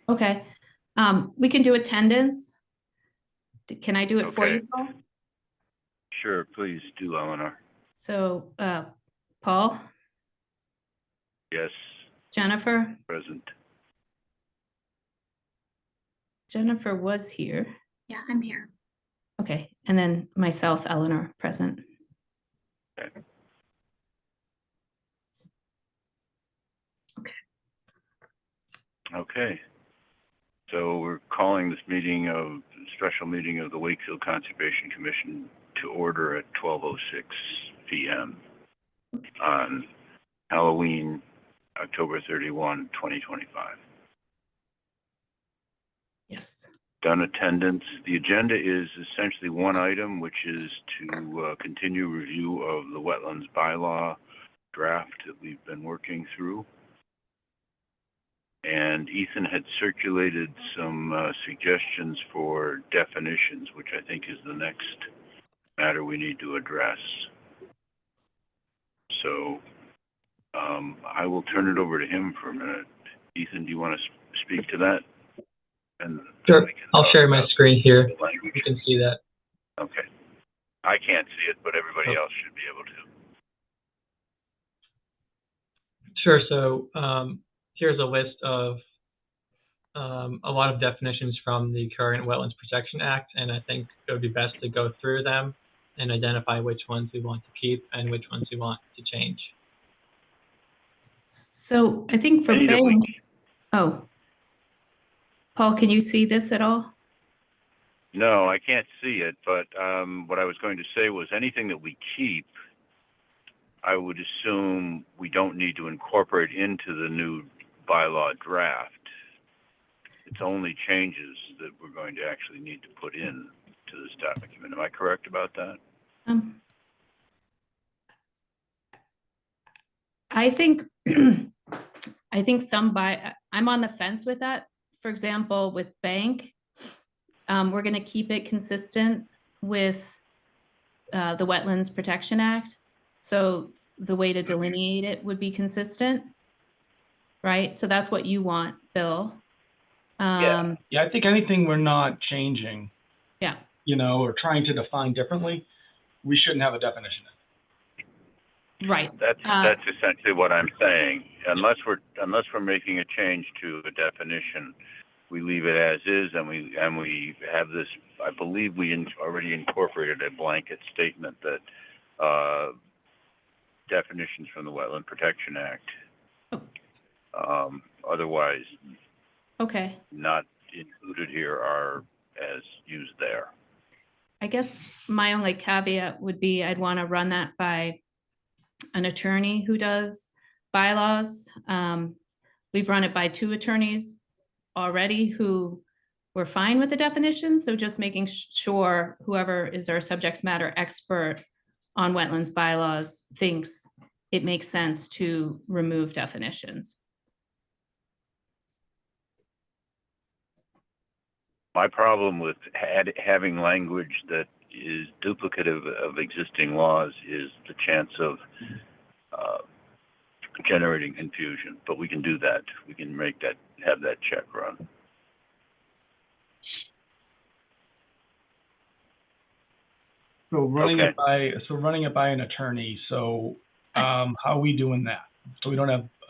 Okay. We can do attendance. Can I do it for Okay. you, Paul? Sure, please do, Eleanor. So, Paul, Yes, Jennifer, present. Jennifer was here. Yeah, I'm here. Okay. And then myself, Eleanor, present. Okay. Okay. Okay. So we're calling this special meeting of the Wakefield Conservation Commission to order at 12:06 p.m. on Halloween, October 31, 2025. Yes. Done attendance. The agenda is essentially one item, which is to continue review of the wetlands bylaw draft that we've been working through. And Ethan had circulated some suggestions for definitions, which I think is the next matter we need to address. So I will turn it over to him for a minute. Ethan, do you want to speak to that? And sure. I'll share my screen here. You can see that. Okay. I can't see it, but everybody else should be able to. Sure. So here's a list of a lot of definitions from the current Wetlands Protection Act, and I think it would be best to go through them and identify which ones we want to keep and which ones we want to change. So I think for bank, oh, Paul, can you see this at all? No, I can't see it, but what I was going to say was anything that we keep, I would assume we don't need to incorporate into the new bylaw draft. It's only changes that we're going to actually need to put in to this document. Am I correct about that? I think I'm on the fence with that. For example, with bank, we're going to keep it consistent with the Wetlands Protection Act. So the way to delineate it would be consistent, right? So that's what you want, Bill. Yeah, I think anything we're not changing, yeah, or trying to define differently, we shouldn't have a definition. Right. That's essentially what I'm saying. Unless we're making a change to a definition, we leave it as is, and we have this. I believe we already incorporated a blanket statement that definitions from the Wetland Protection Act. Otherwise, okay, not included here are as used there. I guess my only caveat would be I'd want to run that by an attorney who does bylaws. We've run it by 2 attorneys already who were fine with the definition. So just making sure whoever is our subject matter expert on wetlands bylaws thinks it makes sense to remove definitions. My problem with having language that is duplicative of existing laws is the chance of generating confusion, but we can do that. We can have that check run. So running it by an attorney. So how are we doing that? So I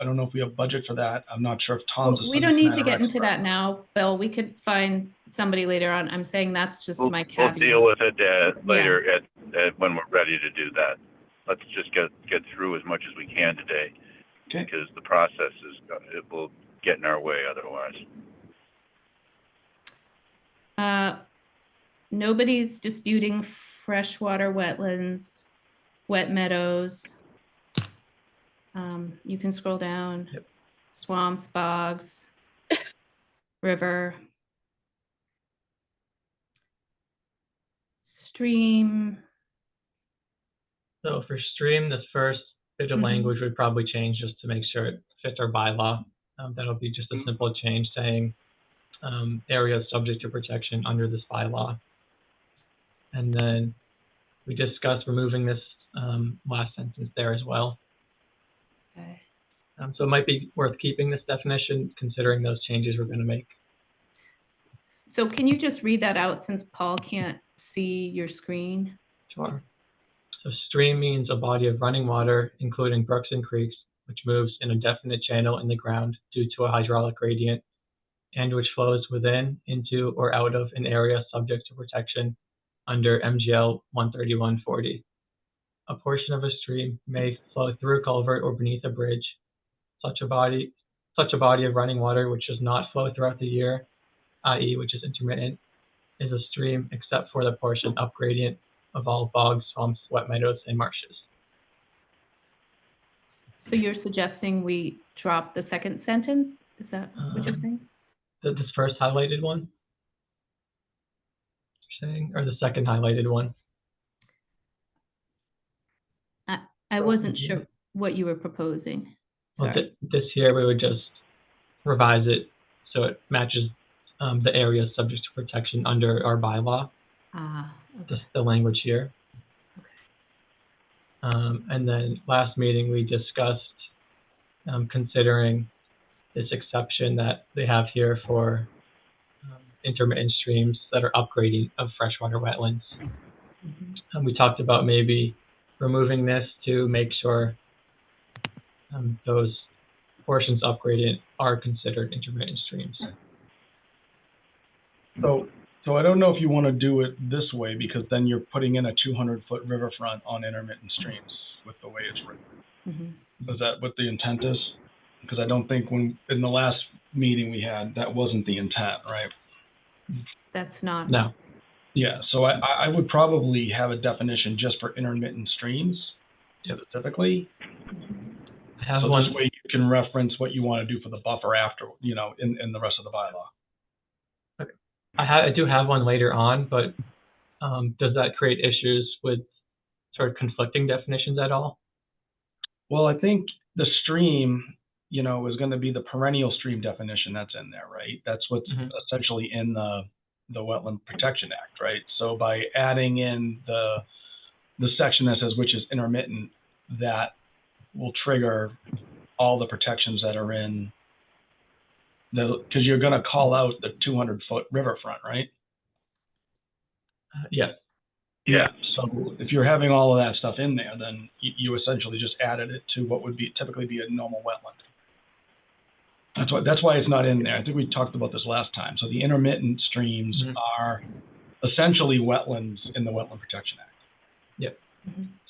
don't know if we have budget for that. I'm not sure if Tom's. Well, we don't need to get into that now, Bill. We could find somebody later on. I'm saying that's just my caveat. We'll deal with it later when we're ready to do that. Let's just get through as much as we can today, because the process it will get in our way otherwise. Nobody's disputing freshwater wetlands, wet meadows. You can scroll down. Yep. Swamps, bogs, river, stream. So for stream, this first bit of language would probably change just to make sure it fits our bylaw. That'll be just a simple change saying areas subject to protection under this bylaw. And then we discussed removing this last sentence there as well. Okay. So it might be worth keeping this definition considering those changes we're going to make So can you just read that out since Paul can't see your screen? Sure. So stream means a body of running water, including brooks and creeks, which moves in a definite channel in the ground due to a hydraulic gradient, and which flows within, into, or out of an area subject to protection under MGL 13140. A portion of a stream may flow through a culvert or beneath a bridge. Such a body of running water which does not flow throughout the year, i.e., which is intermittent, is a stream except for the portion up gradient of all bogs, swamps, wet meadows, and marshes. So you're suggesting we drop the second sentence? Is that what you're saying? This first highlighted one? You're saying, or the second highlighted one? I wasn't sure what you were proposing. Well, Sorry. this here, we would just revise it so it matches the area subject to protection under our bylaw, Okay. the language here. And then last meeting, we discussed considering this exception that they have here for intermittent streams that are upgrading of freshwater wetlands. Mhm. And we talked about maybe removing this to make sure those portions upgraded are considered intermittent streams. So I don't know if you want to do it this way, because then you're putting in a 200-foot riverfront on intermittent streams with the way it's written. Mhm. Is that what the intent is? Because I don't think in the last meeting we had, that wasn't the intent, right? That's not. No. Yeah, so I would probably have a definition just for intermittent streams specifically. I have So one. this way you can reference what you want to do for the buffer after, in the rest of the bylaw. Okay. I do have one later on, but does that create issues with sort of conflicting definitions at all? Well, I think the stream, is going to be the perennial stream definition that's in there, right? That's what's essentially in the Wetland Protection Act, right? So by adding in the section that says which is intermittent, that will trigger all the protections that are in because you're going to call out the 200-foot riverfront, right? Yeah. Yeah. So if you're having all of that stuff in there, then you essentially just added it to what would typically be a normal wetland. That's why it's not in there. I think we talked about this last time. So the intermittent streams are essentially wetlands in the Wetland Protection Act. Yep.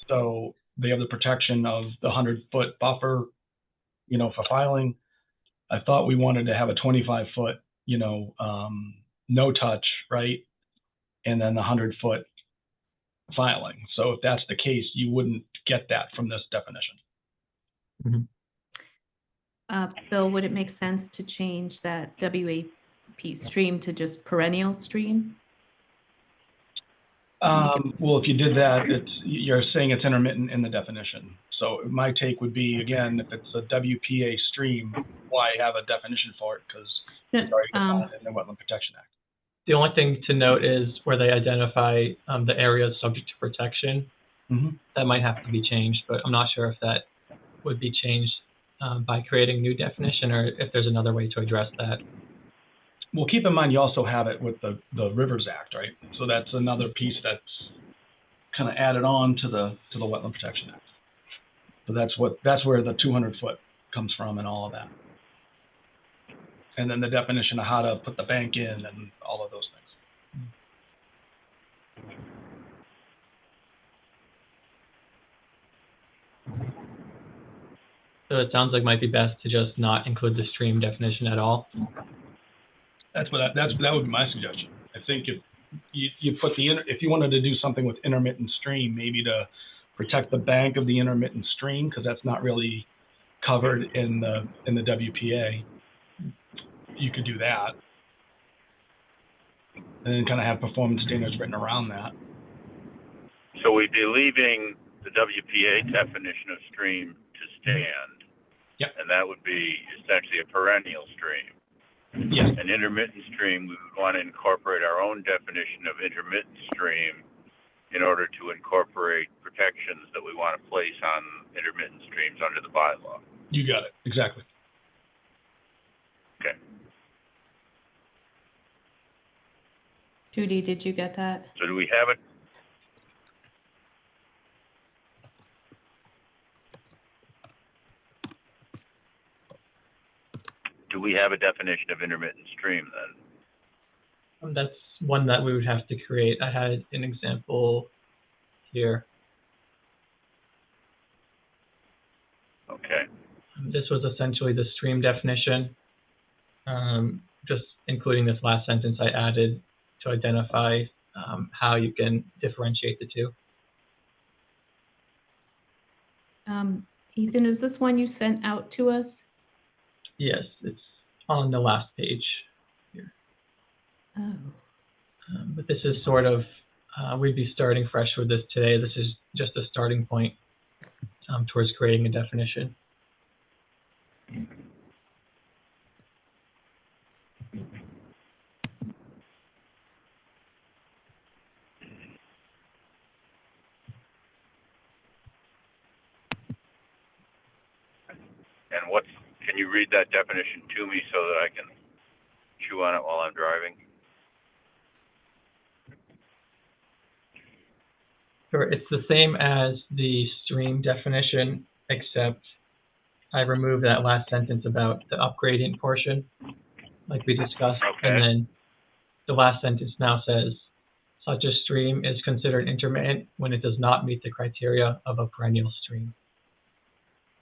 So they have the protection of the 100-foot buffer, for filing. I thought we wanted to have a 25-foot, no touch, right? And then the 100-foot filing. So if that's the case, you wouldn't get that from this definition. Bill, would it make sense to change that WAP stream to just perennial stream? Well, if you did that, you're saying it's intermittent in the definition. So my take would be, again, if it's a WPA stream, why have a definition for it? Because it's already defined in the Wetland Protection Act. The only thing to note is where they identify the areas subject to protection. That might have to be changed, but I'm not sure if that would be changed by creating a new definition or if there's another way to address that. Well, keep in mind you also have it with the Rivers Act, right? So that's another piece that's kind of added on to the Wetland Protection Act. So that's where the 200-foot comes from and all of that. And then the definition of how to put the bank in and all of those things. So it sounds like it might be best to just not include the stream definition at all. That would be my suggestion. I think if you put if you wanted to do something with intermittent stream, maybe to protect the bank of the intermittent stream, because that's not really covered in the WPA, you could do that, and then kind of have performance standards written around that. So we'd be leaving the WPA definition of stream to stand. Yep. And that would be essentially a perennial stream. Yes. An intermittent stream, we would want to incorporate our own definition of intermittent stream in order to incorporate protections that we want to place on intermittent streams under the bylaw. You got it. Exactly. Okay. Judy, did you get that? So do we have it? Do we have a definition of intermittent stream then? That's one that we would have to create. I had an example here. Okay. This was essentially the stream definition. Just including this last sentence I added to identify how you can differentiate the two. Ethan, is this one you sent out to us? Yes, it's on the last page here. Oh, But this is sort of, we'd be starting fresh with this today. This is just a starting point towards creating a definition. And can you read that definition to me so that I can chew on it while I'm driving? Sure, it's the same as the stream definition, except I removed that last sentence about the upgradient portion, like we discussed. Okay. And then the last sentence now says, such a stream is considered intermittent when it does not meet the criteria of a perennial stream.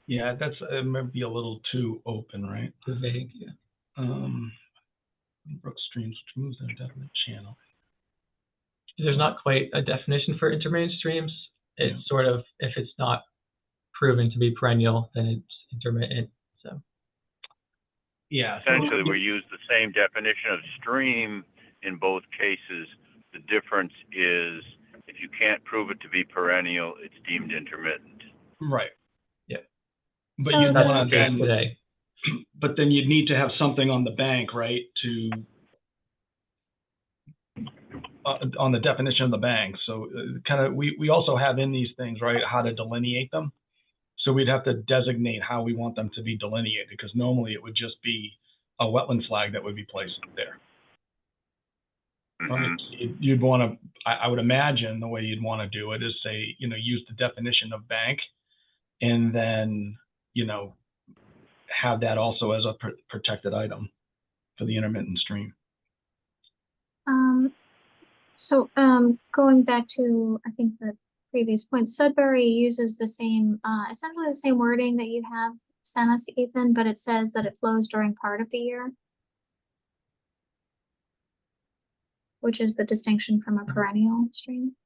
Yeah, it might be a little too open, right? Too vague, yeah. Brook streams which moves in a definite channel. There's not quite a definition for intermittent streams. It's sort of, if it's not proven to be perennial, then it's intermittent. So Yeah. Essentially, we use the same definition of stream in both cases. The difference is if you can't prove it to be perennial, it's deemed intermittent. Right. Yeah. But So you that's want the to case then, today. but then you'd need to have something on the bank, right, to on the definition of the bank. So kind of, we also have in these things, right, how to delineate them. So we'd have to designate how we want them to be delineated, because normally it would just be a wetland flag that would be placed there. Right? You'd want to, I would imagine the way you'd want to do it is say, use the definition of bank, and then, have that also as a protected item for the intermittent stream. So going back to, I think, the previous point, Sudbury uses the same, essentially the same wording that you have sent us, Ethan, but it says that it flows during part of the year, which is the distinction from a perennial stream.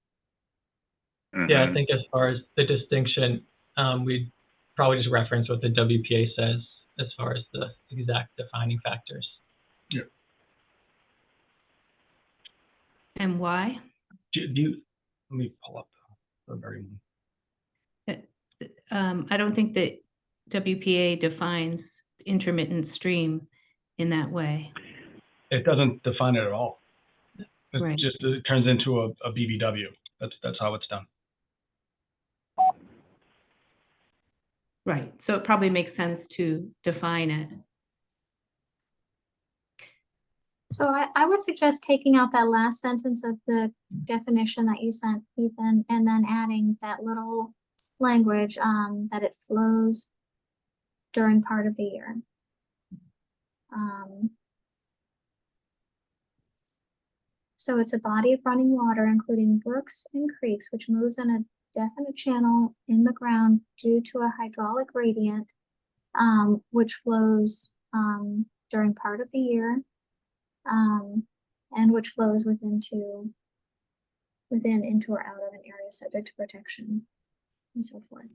Yeah, I think as far as the distinction, we'd probably just reference what the WPA says as far as the exact defining factors. Yeah. and why? Let me pull up the very one. I don't think that WPA defines intermittent stream in that way. It doesn't define it at all. Right. It turns into a BVW. That's how it's done. Right. So it probably makes sense to define it. So I would suggest taking out that last sentence of the definition that you sent, Ethan, and then adding that little language that it flows during part of the year. So it's a body of running water, including brooks and creeks, which moves in a definite channel in the ground due to a hydraulic gradient, which flows during part of the year, and which flows within, into, or out of an area subject to protection, and so forth.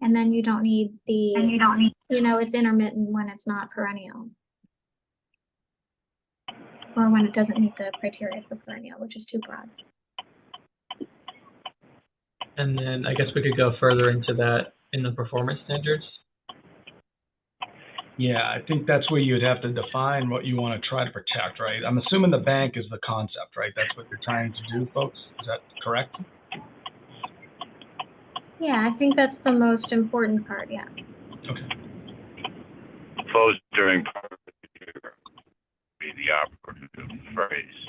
And then you don't need it's intermittent when it's not perennial. Or when it doesn't meet the criteria for perennial, which is too broad. And then I guess we could go further into that in the performance standards. Yeah, I think that's where you'd have to define what you want to try to protect, right? I'm assuming the bank is the concept, right? That's what you're trying to do, folks. Is that correct? Yeah, I think that's the most important part, yeah. Okay. Flows during part of the year would be the operative phrase.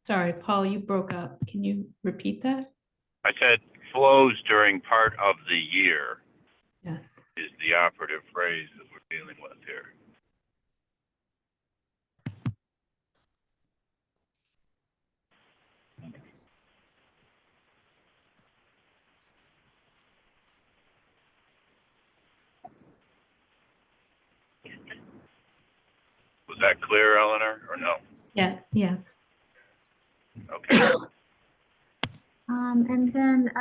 Sorry, Paul, you broke up. Can you repeat that? I said flows during part of the year Yes. is the operative phrase that we're dealing with here. Was that clear, Eleanor, or no? Yeah, yes. Okay. And then,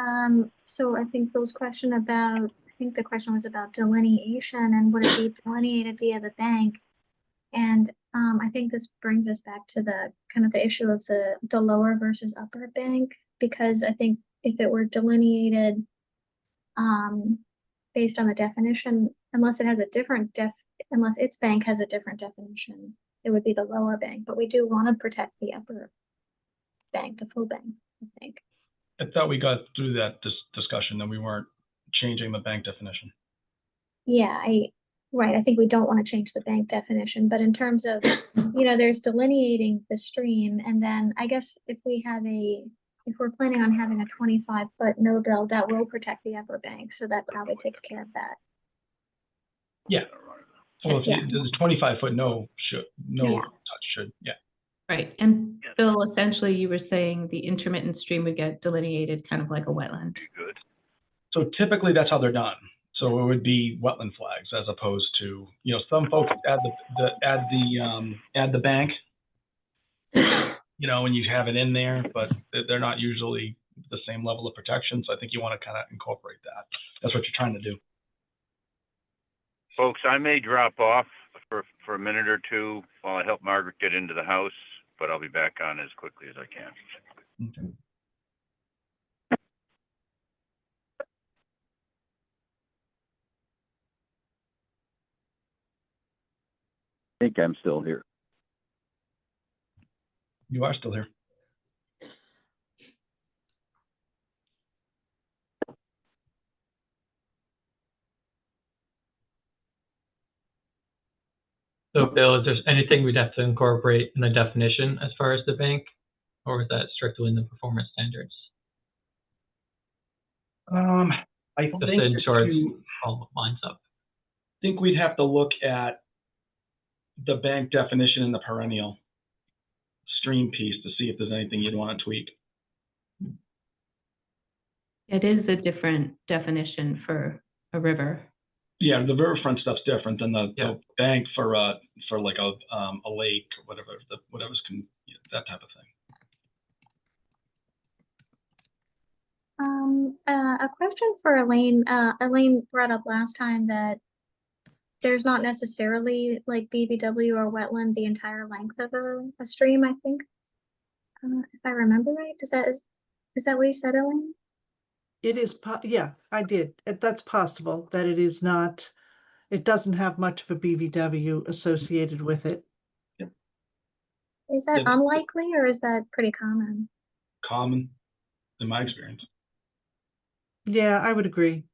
so I think Bill's question about, I think the question was about delineation and would it be delineated via the bank? And I think this brings us back to the kind of the issue of the lower versus upper bank, because I think if it were delineated based on the definition, unless it has a different unless its bank has a different definition, it would be the lower bank. But we do want to protect the upper bank, the full bank, I think. I thought we got through that discussion and we weren't changing the bank definition. Yeah, right. I think we don't want to change the bank definition, but in terms of, there's delineating the stream, and then I guess if we're planning on having a 25-foot no build, that will protect the upper bank, so that probably takes care of that. Yeah. Well, Yeah. the 25-foot Yeah. touch should, yeah. Right. And Bill, essentially you were saying the intermittent stream would get delineated kind of like a wetland. Good. So typically that's how they're done. So it would be wetland flags as opposed to, some folks add the bank, when you have it in there, but they're not usually the same level of protection. So I think you want to kind of incorporate that. That's what you're trying to do. Folks, I may drop off for a minute or two while I help Margaret get into the house, but I'll be back on as quickly as I can. Okay. I think I'm still here. You are still here. So Bill, is there anything we'd have to incorporate in the definition as far as the bank, or is that strictly in the performance standards? I Just think to ensure it all lines up. I think we'd have to look at the bank definition and the perennial stream piece to see if there's anything you'd want to tweak. It is a different definition for a river. Yeah, the riverfront stuff's different than the bank for like a lake or whatever's that type of thing. A question for Elaine. Elaine brought up last time that there's not necessarily like BVW or wetland the entire length of a stream, I think. If I remember right, is that what you said, Elaine? It is, yeah, I did. That's possible that it is not, it doesn't have much of a BVW associated with it. Yep. Is that unlikely or is that pretty common? Common, in my experience. Yeah, I would agree.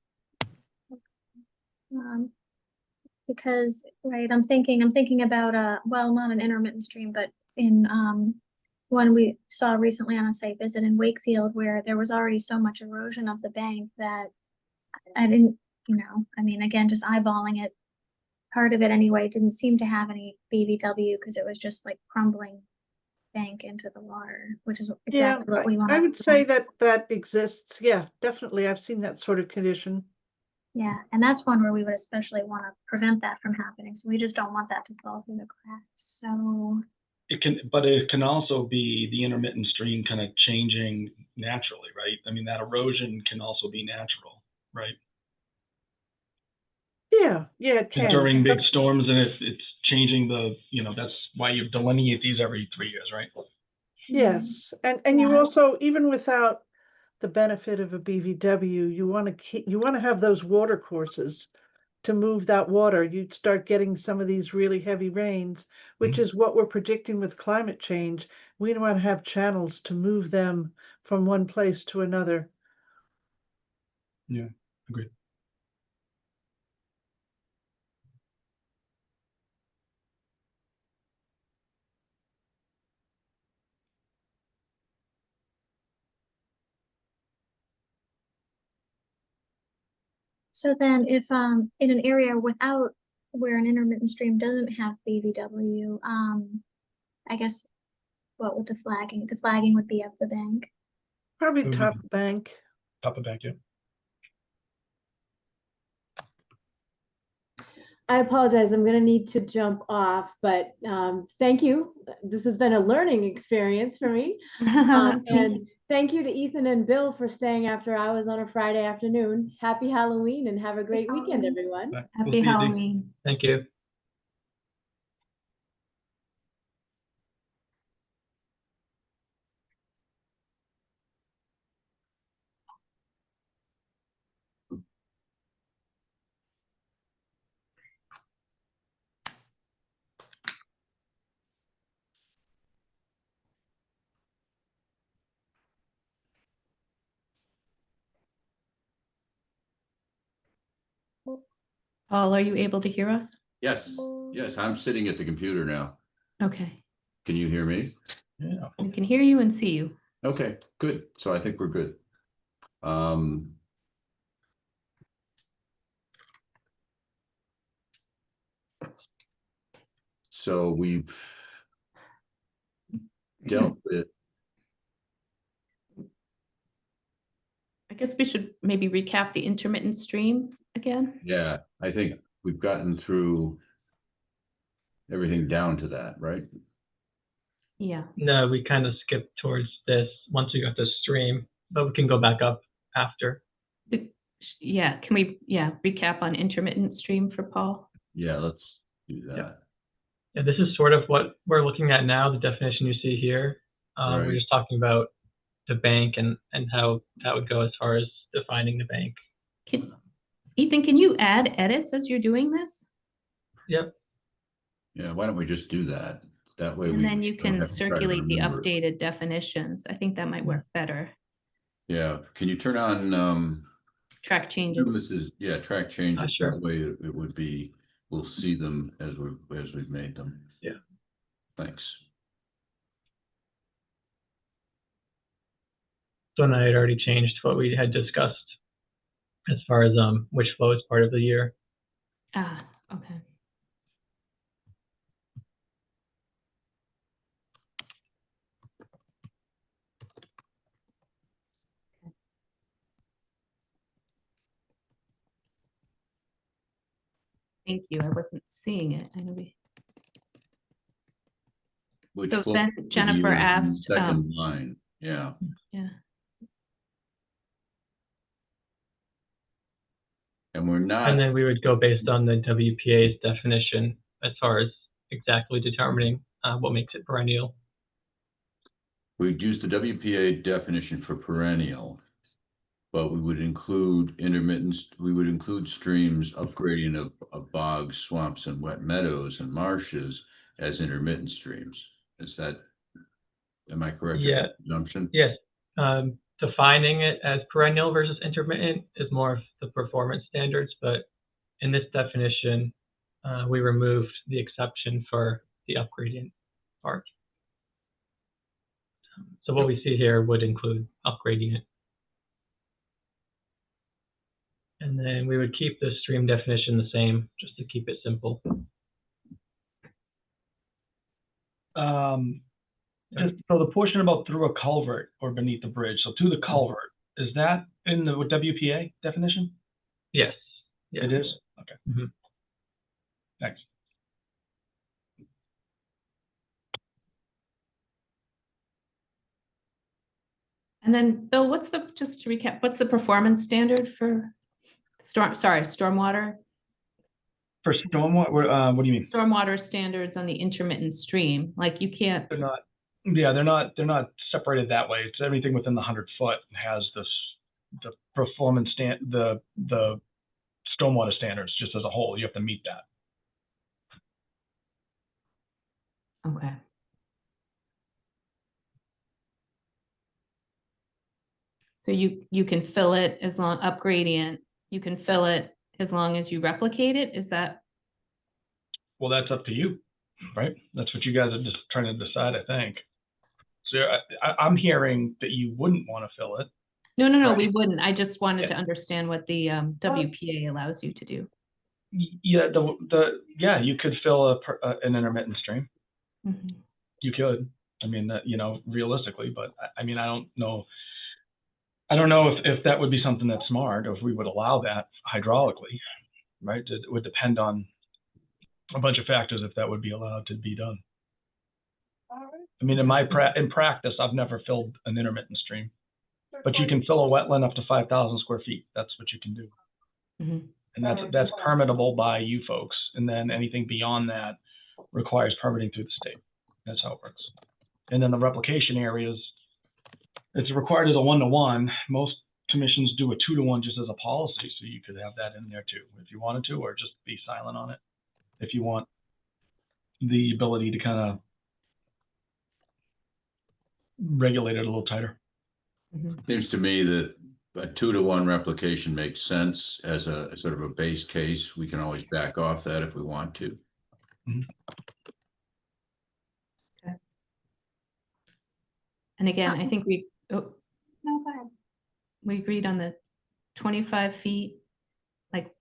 Because, right, I'm thinking about well, not an intermittent stream, but in one we saw recently on a site visit in Wakefield where there was already so much erosion of the bank that I didn't, I mean, again, just eyeballing it, part of it anyway, didn't seem to have any BVW because it was just like crumbling bank into the water, which is exactly what we want. I would say that exists. Yeah, definitely. I've seen that sort of condition. Yeah, and that's one where we would especially want to prevent that from happening. So we just don't want that to fall through the cracks. So But it can also be the intermittent stream kind of changing naturally, right? I mean, that erosion can also be natural, right? Yeah, it can. During big storms, and it's changing that's why you delineate these every 3 years, right? Yes, and you also, even without the benefit of a BVW, you want to have those water courses to move that water. You'd start getting some of these really heavy rains, which is what we're predicting with climate change. We want to have channels to move them from one place to another. Yeah, agreed. So then if in an area without where an intermittent stream doesn't have BVW, I guess what would the flagging? The flagging would be of the bank. Probably Mhm. top bank. Top of back, yeah. I apologize. I'm going to need to jump off, but thank you. This has been a learning experience for me. And thank you to Ethan and Bill for staying after hours on a Friday afternoon. Happy Halloween and have a great weekend, everyone. We'll Happy see you. Halloween. Thank you. Paul, are you able to hear us? Yes, yes, I'm sitting at the computer now. Okay, Can you hear me? Yeah. we can hear you and see you. Okay, good. So I think we're good. So we've dealt with, I guess we should maybe recap the intermittent stream again. yeah, I think we've gotten through everything down to that, right? Yeah, No, we kind of skipped towards this once we got the stream, but we can go back up after. yeah, can we, recap on intermittent stream for Paul? Yeah, let's do that. Yeah, this is sort of what we're looking at now, the definition you see here. Right. We're just talking about the bank and how that would go as far as defining the bank. Ethan, can you add edits as you're doing this? Yep. Yeah, why don't we just do that? That way And then you don't can have to try to circulate the remember it. updated definitions. I think that might work better. Yeah, can you turn on, Track changes. this is, yeah, track changes. Sure. That way it would be, we'll see them as we've made them. Yeah. Thanks. So I had already changed what we had discussed as far as which flow is part of the year. Ah, okay. Thank you. I wasn't seeing it. I know we. Which So flow then of the Jennifer year is in the asked, second line, yeah. Yeah, And we're not, And then we would go based on the WPA's definition as far as exactly determining what makes it perennial. we'd use the WPA definition for perennial, but we would include intermittents, we would include streams upgrading of bogs, swamps, and wet meadows and marshes as intermittent streams. Is that, am I correct? in Yeah. that assumption? Yes. Defining it as perennial versus intermittent is more of the performance standards, but in this definition, we removed the exception for the upgradient part. So what we see here would include upgrading it. And then we would keep the stream definition the same, just to keep it simple. So the portion about through a culvert or beneath the bridge, so to the culvert, is that in the WPA definition? Yes. Yeah. It is? Okay. Mhm. Thanks. and then Bill, just to recap, what's the performance standard for stormwater? For stormwater, what do you mean? Stormwater standards on the intermittent stream, like you can't, They're not, yeah, they're not separated that way. It's everything within the 100 foot has this, the performance the stormwater standards just as a whole. You have to meet that. Okay. So you can fill it as long, up gradient, you can fill it as long as you replicate it, is that? Well, that's up to you, right? That's what you guys are just trying to decide, I think. So I'm hearing that you wouldn't want to fill it. No, Right. we wouldn't. I just wanted Yeah. to understand what the WPA allows you to do. Yeah, yeah, you could fill an intermittent stream. Mhm. You could. I mean, that, you know, realistically, but I mean, I don't know. I don't know if that would be something that's smart, or if we would allow that hydraulically, right? It would depend on a bunch of factors if that would be allowed to be done. I mean, in practice, I've never filled an intermittent stream, but you can fill a wetland up to 5,000 square feet. That's what you can do. Mhm. And that's permittable by you folks. And then anything beyond that requires permitting through the state. That's how it works. And then the replication areas, it's required as a 1-to-1. Most commissions do a 2-to-1 just as a policy. So you could have that in there too, if you wanted to, or just be silent on it. If you want the ability to kind of regulate it a little tighter. Seems to me that a 2-to-1 replication makes sense as a sort of a base case. We can always back off that if we want to. Okay. And again, I think No, go ahead. we agreed on the 25 feet, like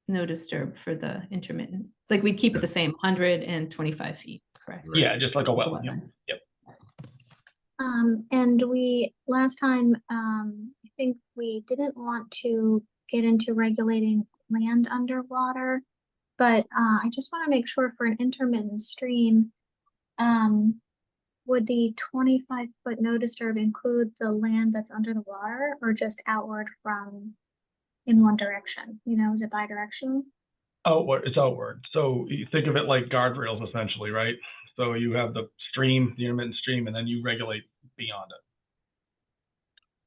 no disturb for the intermittent. Like we'd keep it the same, 125 feet, correct? Right. Yeah, just like a wetland. Yep. And last time, I think we didn't want to get into regulating land underwater, but I just want to make sure for an intermittent stream, would the 25-foot no disturb include the land that's under the water, or just outward from in one direction? You know, is it bidirectional? Outward, it's outward. So you think of it like guardrails essentially, right? So you have the stream, the intermittent stream, and then you regulate beyond it.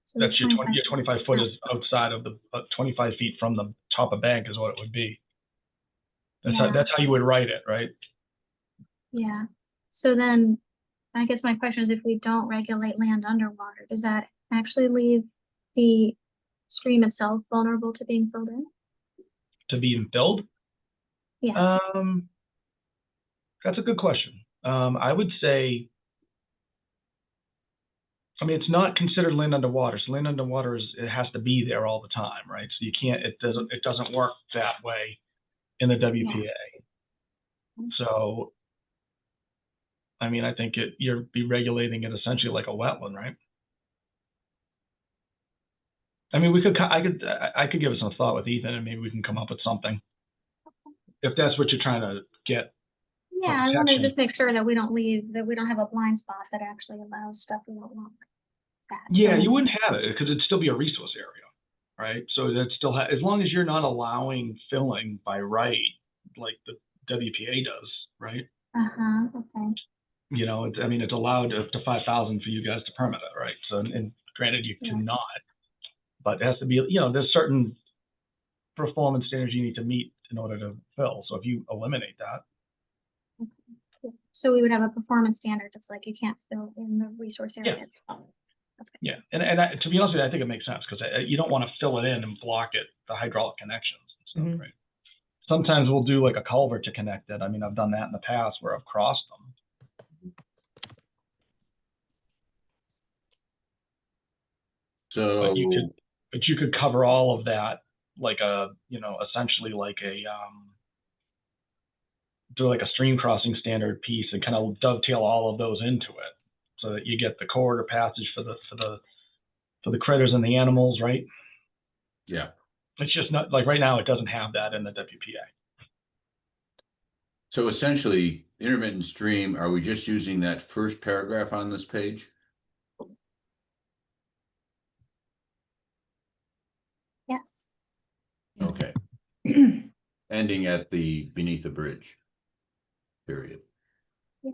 So That's your 25 foot yeah. is outside of the 25 feet from the top of bank is what it would be. That's how you would write it, right? Yeah. So then I guess my question is, if we don't regulate land underwater, does that actually leave the stream itself vulnerable to being filled in? To be filled? Yeah. That's a good question. I would say, I mean, it's not considered land underwater. So land underwater it has to be there all the time, right? So you can't, it doesn't work that way in the WPA. Yeah. So, I mean, I think you're be regulating it essentially like a wetland, right? I mean, I could give it some thought with Ethan, and maybe we can come up with something. If that's what you're trying to get. Yeah, I want to just make sure that we don't have a blind spot that actually allows stuff we don't want. Yeah, you wouldn't have it because it'd still be a resource area, right? So that still as long as you're not allowing filling by right, like the WPA does, right? Okay. You know, I mean, it's allowed up to 5,000 for you guys to permit it, right? So, and granted, you cannot, but it has to be, you know, there's certain performance standards you need to meet in order to fill. So if you eliminate that. Okay. So we would have a performance standard that's like you can't fill in the resource area itself. Okay. Yeah, and to be honest with you, I think it makes sense because you don't want to fill it in and block it, the hydraulic connections and stuff, right? Sometimes we'll do like a culvert to connect it. I mean, I've done that in the past where I've crossed them. So but you could cover all of that like a, you know, essentially like a do like a stream crossing standard piece and kind of dovetail all of those into it so that you get the corridor passage for the critters and the animals, right? Yeah. It's just not like right now it doesn't have that in the WPA. So essentially, intermittent stream, are we just using that first paragraph on this page? Yes. Okay. Ending at the beneath the bridge. Period. Yeah.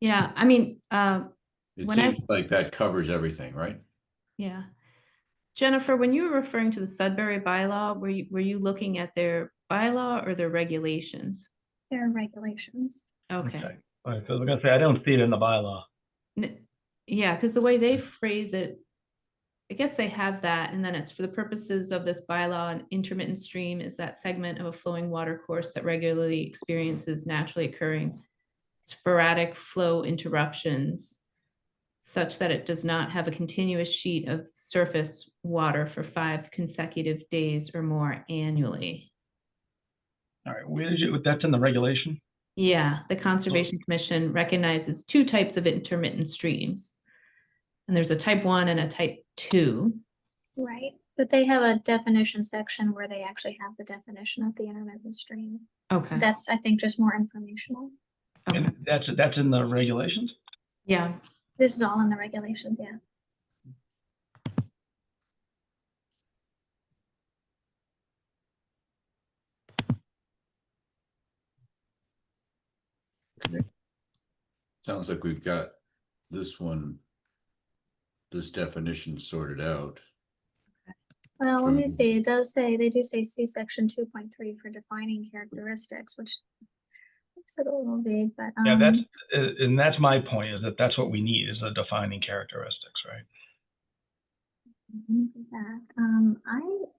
Yeah, I mean, It when seems like that covers everything, right? Yeah. Jennifer, when you were referring to the Sudbury bylaw, were you looking at their bylaw or their regulations? There are regulations. Okay. All right, because we're gonna say, I don't see it in the bylaw. Yeah, because the way they phrase it, I guess they have that, and then it's for the purposes of this bylaw, an intermittent stream is that segment of a flowing water course that regularly experiences naturally occurring sporadic flow interruptions such that it does not have a continuous sheet of surface water for 5 consecutive days or more annually. All right, where did you, that's in the regulation? Yeah, the Conservation Commission recognizes 2 types of intermittent streams. And there's a type 1 and a type 2. Right, but they have a definition section where they actually have the definition of the intermittent stream. Okay. That's, I think, just more informational. Okay. And that's in the regulations? Yeah. This is all in the regulations, yeah. Sounds like we've got this one, this definition sorted out. Well, let me From- see, it does say, they do say see section 2.3 for defining characteristics, which makes it a little vague, but. Yeah, and that's my point, is that that's what we need, is the defining characteristics, right? Let me go back.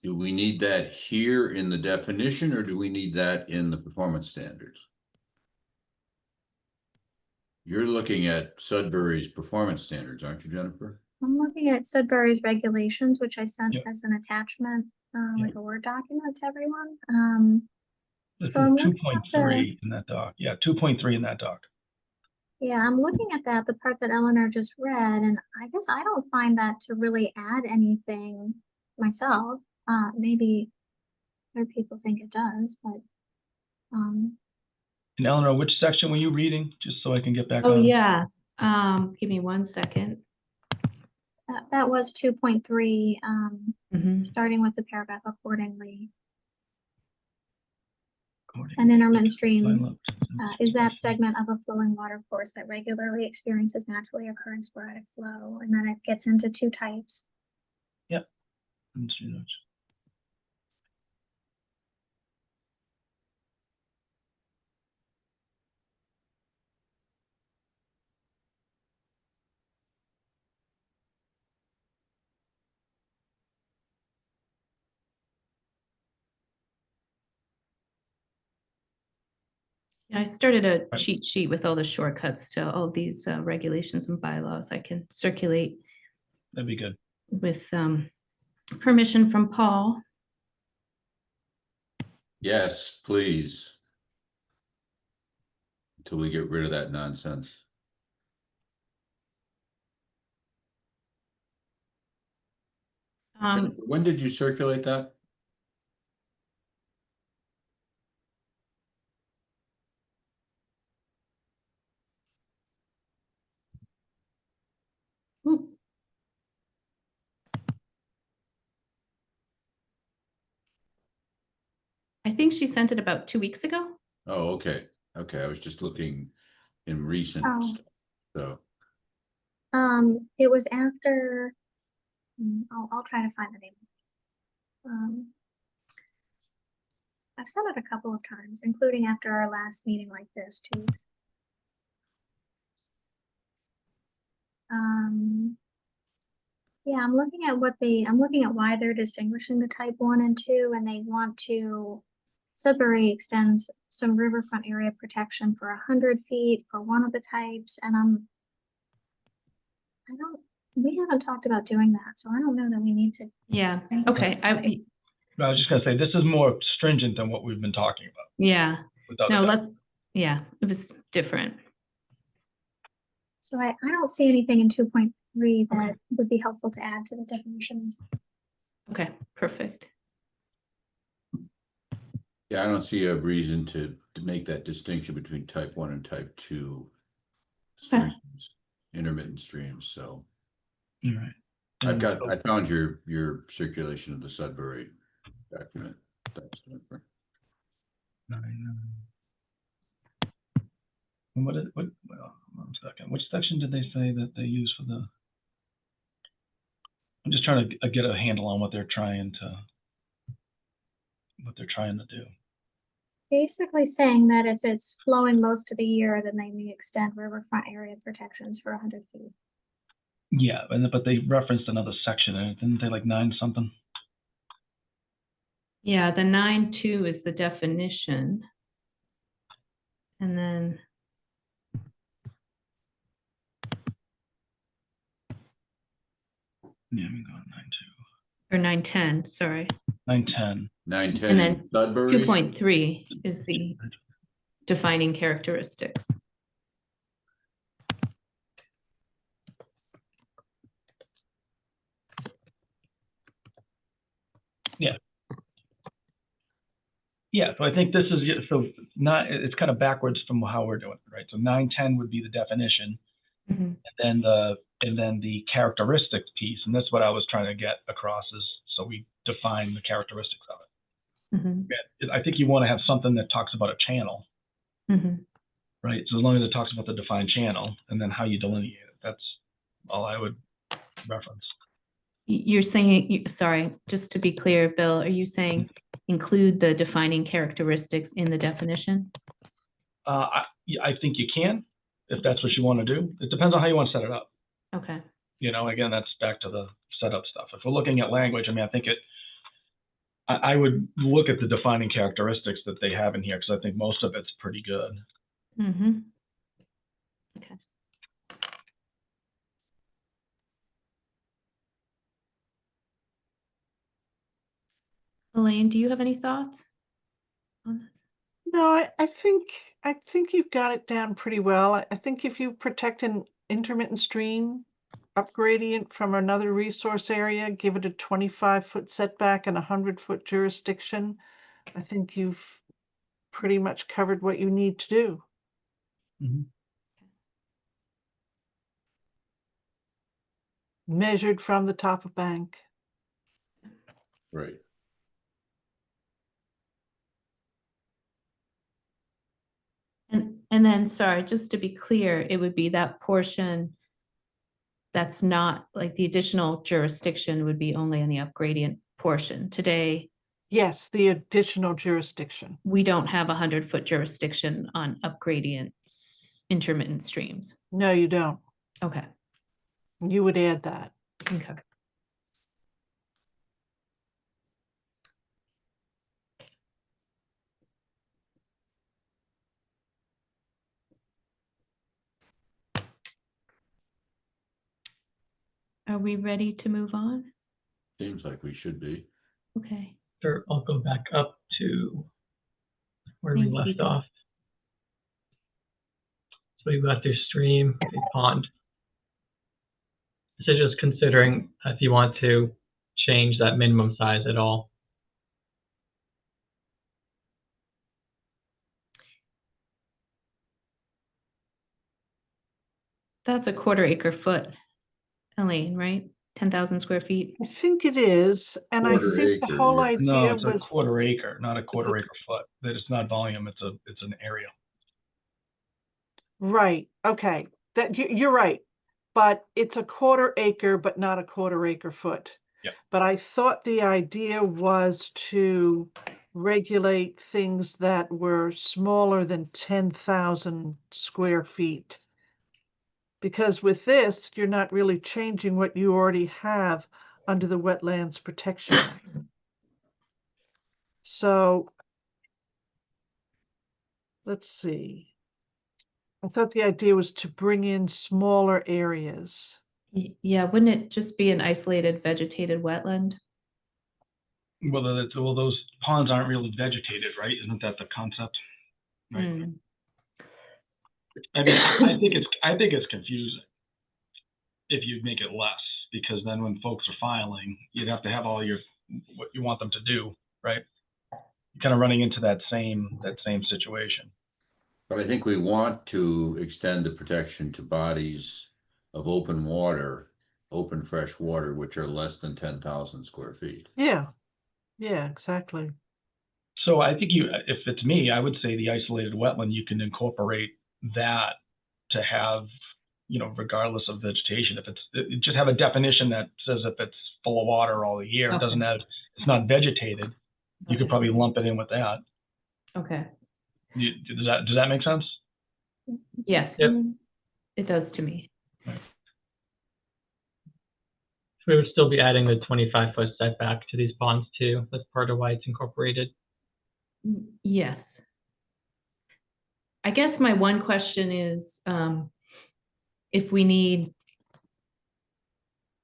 Do we need that here in the definition, or do we need that in the performance standards? You're looking at Sudbury's performance standards, aren't you, Jennifer? I'm looking at Sudbury's regulations, which I sent Yep. as an attachment, Yep. like a Word document to everyone. This So is I'm looking at 2.3 in that doc. Yeah, 2.3 in that doc. Yeah, I'm looking at that, the part that Eleanor just read, and I guess I don't find that to really add anything myself. Maybe other people think it does, but And Eleanor, which section were you reading, just so I can get back Oh, on? yeah. Give me 1 second. that was 2.3, Mhm. starting with the paragraph accordingly. According An to intermittent the stream bylaw. is that segment of a flowing water course that regularly experiences naturally occurring sporadic flow, and then it gets into 2 types. Yep. Let's see those. Yeah, I started a Right. cheat sheet with all the shortcuts to all these regulations and bylaws I can circulate That'd be good. with permission from Paul. Yes, please. Until we get rid of that nonsense. Jennifer, when did you circulate that? Ooh. I think she sent it about 2 weeks ago. Oh, okay. Okay, I was just looking in recent Oh. stuff. So, It was after, I'll try to find the name. I've said it a couple of times, including after our last meeting like this, 2 weeks. Yeah, I'm looking at why they're distinguishing the type 1 and 2, and they want to, Sudbury extends some riverfront area protection for 100 feet for one of the types, and we haven't talked about doing that, so I don't know that we need to. Yeah. distinguish Okay. it. No, I was just gonna say, this is more stringent than what we've been talking about. Yeah. Without No, a doubt. yeah, it was different. So I don't see anything in 2.3 that Okay. would be helpful to add to the definition. Okay, perfect. yeah, I don't see a reason to make that distinction between type 1 and type 2 Okay. streams, intermittent streams. So All right. I And found your circulation of the Sudbury document. That's different. 9. And what, well, 1 second. Which section did they say that they use for the? I'm just trying to get a handle on what they're trying to do. Basically saying that if it's flowing most of the year, then they may extend riverfront area protections for 100 feet. Yeah, but they referenced another section, and didn't they like 9 something? Yeah, the 9.2 is the definition. And then Yeah, I'm going 9.2. or 9.10, sorry. 9.10. 910 And then Sudbury. 2.3 is the defining characteristics. Yeah, so I think this is it's kind of backwards from how we're doing it, right? So 9.10 would be the definition, Mhm. and then the characteristics piece, and that's what I was trying to get across is so we define the characteristics of it. Mhm. Yeah, I think you want to have something that talks about a channel, Mhm. right? So as long as it talks about the defined channel and then how you delineate it, that's all I would reference. You're saying, sorry, just to be clear, Bill, are you saying include the defining characteristics in the definition? I think you can, if that's what you want to do. It depends on how you want to set it up. Okay. Again, that's back to the setup stuff. If we're looking at language, I mean, I think I would look at the defining characteristics that they have in here because I think most of it's pretty good. Mm-hmm. Okay. Elaine, do you have any thoughts on this? No, I think you've got it down pretty well. I think if you protect an intermittent stream up gradient from another resource area, give it a 25-foot setback and a 100-foot jurisdiction, I think you've pretty much covered what you need to do. Mm-hmm. Measured from the top of bank. Right. And then, sorry, just to be clear, it would be that portion that's not like the additional jurisdiction would be only on the upgradient portion. Today, Yes, the additional jurisdiction. we don't have 100-foot jurisdiction on upgradient intermittent streams. No, you don't. Okay. You would add that. Okay. Are we ready to move on? Seems like we should be. Okay. Sure, I'll go back up to where we Thanks, left Ethan. off. So we've got this stream, a pond. So just considering if you want to change that minimum size at all. That's a 1/4 acre foot, Elaine, right? 10,000 square feet. I think it is, and I 1/4 think the acre, whole yeah. idea No, it's a was 1/4 acre, not a 1/4 acre foot. That it's not volume. It's an area. right. Okay, that you're right, but it's a 1/4 acre, but not a 1/4 acre foot. Yep. But I thought the idea was to regulate things that were smaller than 10,000 square feet. Because with this, you're not really changing what you already have under the Wetlands Protection Act. So let's see. I thought the idea was to bring in smaller areas. Yeah, wouldn't it just be an isolated vegetated wetland? Well, those ponds aren't really vegetated, right? Isn't that the concept? Right. Mm. I mean, I think it's confusing if you make it less, because then when folks are filing, you'd have to have all what you want them to do, right? You're kind of running into that same situation. But I think we want to extend the protection to bodies of open water, open fresh water, which are less than 10,000 square feet. Yeah. Yeah, exactly. So I think if it's me, I would say the isolated wetland, you can incorporate that to have, regardless of vegetation, if just have a definition that says if it's full of water all year, it doesn't Okay. have, it's not vegetated, you could Okay. probably lump it in with that. Okay. Does that make sense? Yes, Yep. it does to me. We would still be adding the 25-foot setback to these ponds too. That's part of why it's incorporated. Yes. I guess my one question is, if we need,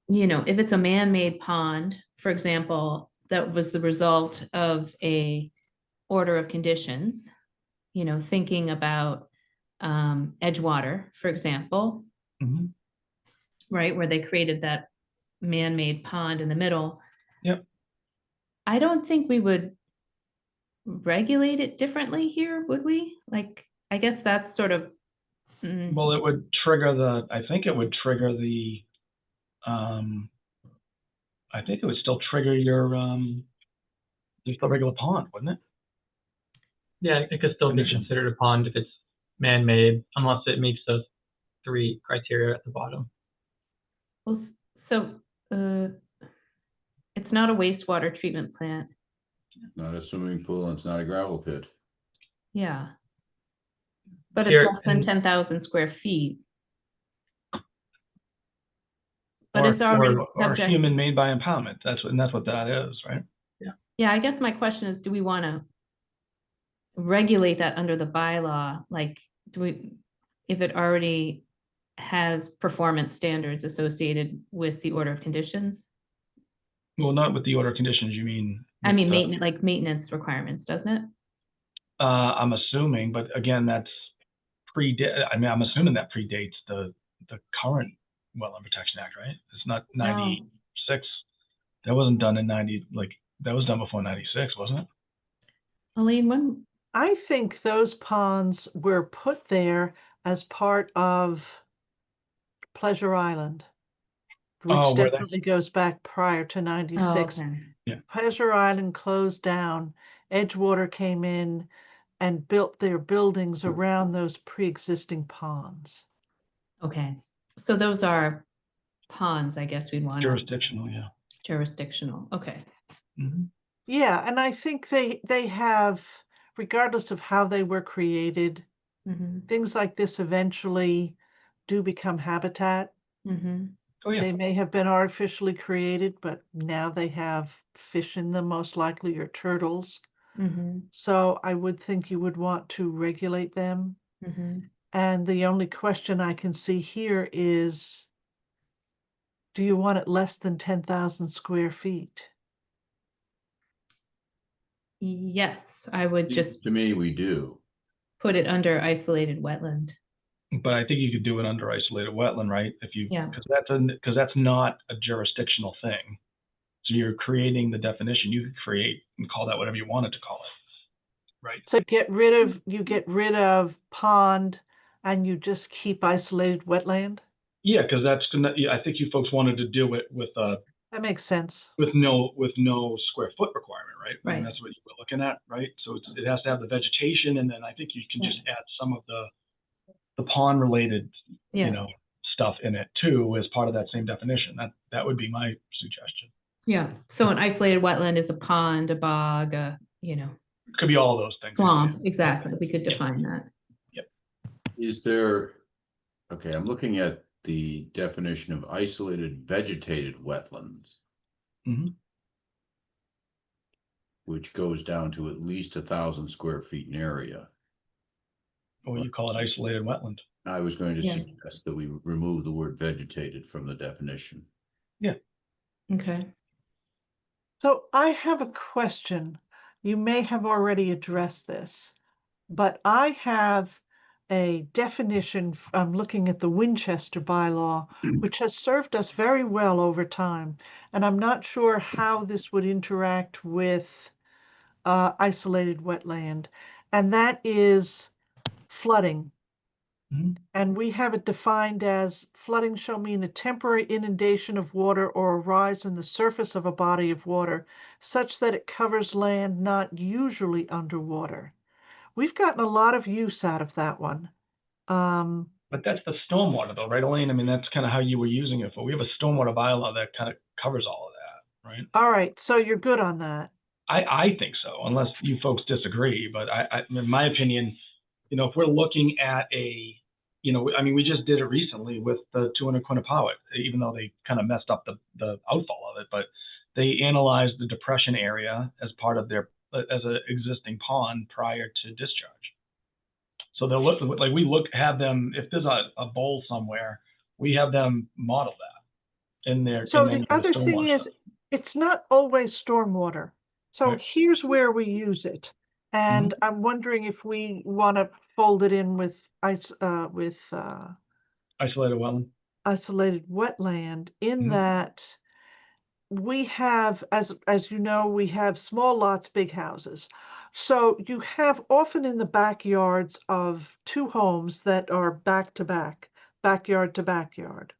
if it's a man-made pond, for example, that was the result of a order of conditions, thinking about Edgewater, for example, Mhm. right, where they created that man-made pond in the middle. Yep. I don't think we would regulate it differently here, would we? Like, I guess that's sort of. Well, it would trigger I think it would trigger I think it would still trigger just the regular pond, wouldn't it? Yeah, it could still be Condition. considered a pond if it's man-made, unless it meets those 3 criteria at the bottom. Well, so it's not a wastewater treatment plant. Not a swimming pool, and it's not a gravel pit. Yeah. But it's Here, less than and- 10,000 square feet. But it's already or subject. human-made by impoundment. That's what that is, right? Yeah, I guess my question is, do we want to regulate that under the bylaw? Like, if it already has performance standards associated with the order of conditions? Well, not with the order of conditions, you mean? I mean, with the- maintenance requirements, doesn't it? I'm assuming, but again, that's I'm assuming that predates the current Wetland Protection Act, right? It's not 96. That wasn't done in 90, that was done before 96, wasn't it? Elaine, when, I think those ponds were put there as part of Pleasure Island, Oh, which were they? definitely goes back prior to oh, 96. okay. Pleasure Island closed down. Edgewater came in and built their buildings around those pre-existing ponds. Okay, so those are ponds, I guess we'd want to, Jurisdictional, yeah. jurisdictional, okay. Mhm. Yeah, and I think they have, regardless of how they were created, Mhm, things like this eventually do become habitat. mhm, Oh, yeah. They may have been artificially created, but now they have fish in them, most likely, or turtles. mhm, So I would think you would want to regulate them. mhm. And the only question I can see here is, do you want it less than 10,000 square feet? Yes, I would just To me, we do. put it under isolated wetland. But I think you could do it under isolated wetland, right? Yeah. Because that's not a jurisdictional thing. So you're creating the definition. You could create and call that whatever you wanted to call it, right? So you get rid of pond and you just keep isolated wetland? Yeah, because I think you folks wanted to do it with That makes sense. no square foot requirement, right? I mean, Right. that's what you were looking at, right? So it has to have the vegetation, and then I think you can just add some of the pond related, Yeah, stuff in it too as part of that same definition. That would be my suggestion. yeah. So an isolated wetland is a pond, a bog, Could be all of those things. swamp, exactly. We could define that. Is there, okay, I'm looking at the definition of isolated vegetated wetlands. Mhm. Which goes down to at least 1,000 square feet in area. Or you call it isolated wetland. I was going to Yeah. suggest that we remove the word vegetated from the definition. Okay. So I have a question. You may have already addressed this, but I have a definition. I'm looking at the Winchester bylaw, which has served us very well over time. And I'm not sure how this would interact with isolated wetland. And that is flooding. And we have it defined as flooding shall mean a temporary inundation of water or a rise in the surface of a body of water such that it covers land not usually underwater. We've gotten a lot of use out of that one. But that's the stormwater though, right, Elaine? I mean, that's kind of how you were using it for. We have a stormwater bylaw that kind of covers all of that, right? All right, so you're good on that. I think so, unless you folks disagree. But in my opinion, you know, if we're looking at a, you know, I mean, we just did it recently with the 200 Quinnipiac, even though they kind of messed up the outfall of it, but they analyzed the depression area as part of their, as an existing pond prior to discharge. So they'll look, like we have them, if there's a bowl somewhere, we have them model that in their. So in the any of other thing stormwater is, stuff. it's not always stormwater. So Right. here's where we use it. And I'm wondering if we want to fold it in with Isolated wetland. isolated wetland in that we have, as you know, we have small lots, big houses. So you have often in the backyards of two homes that are back to back, backyard to backyard.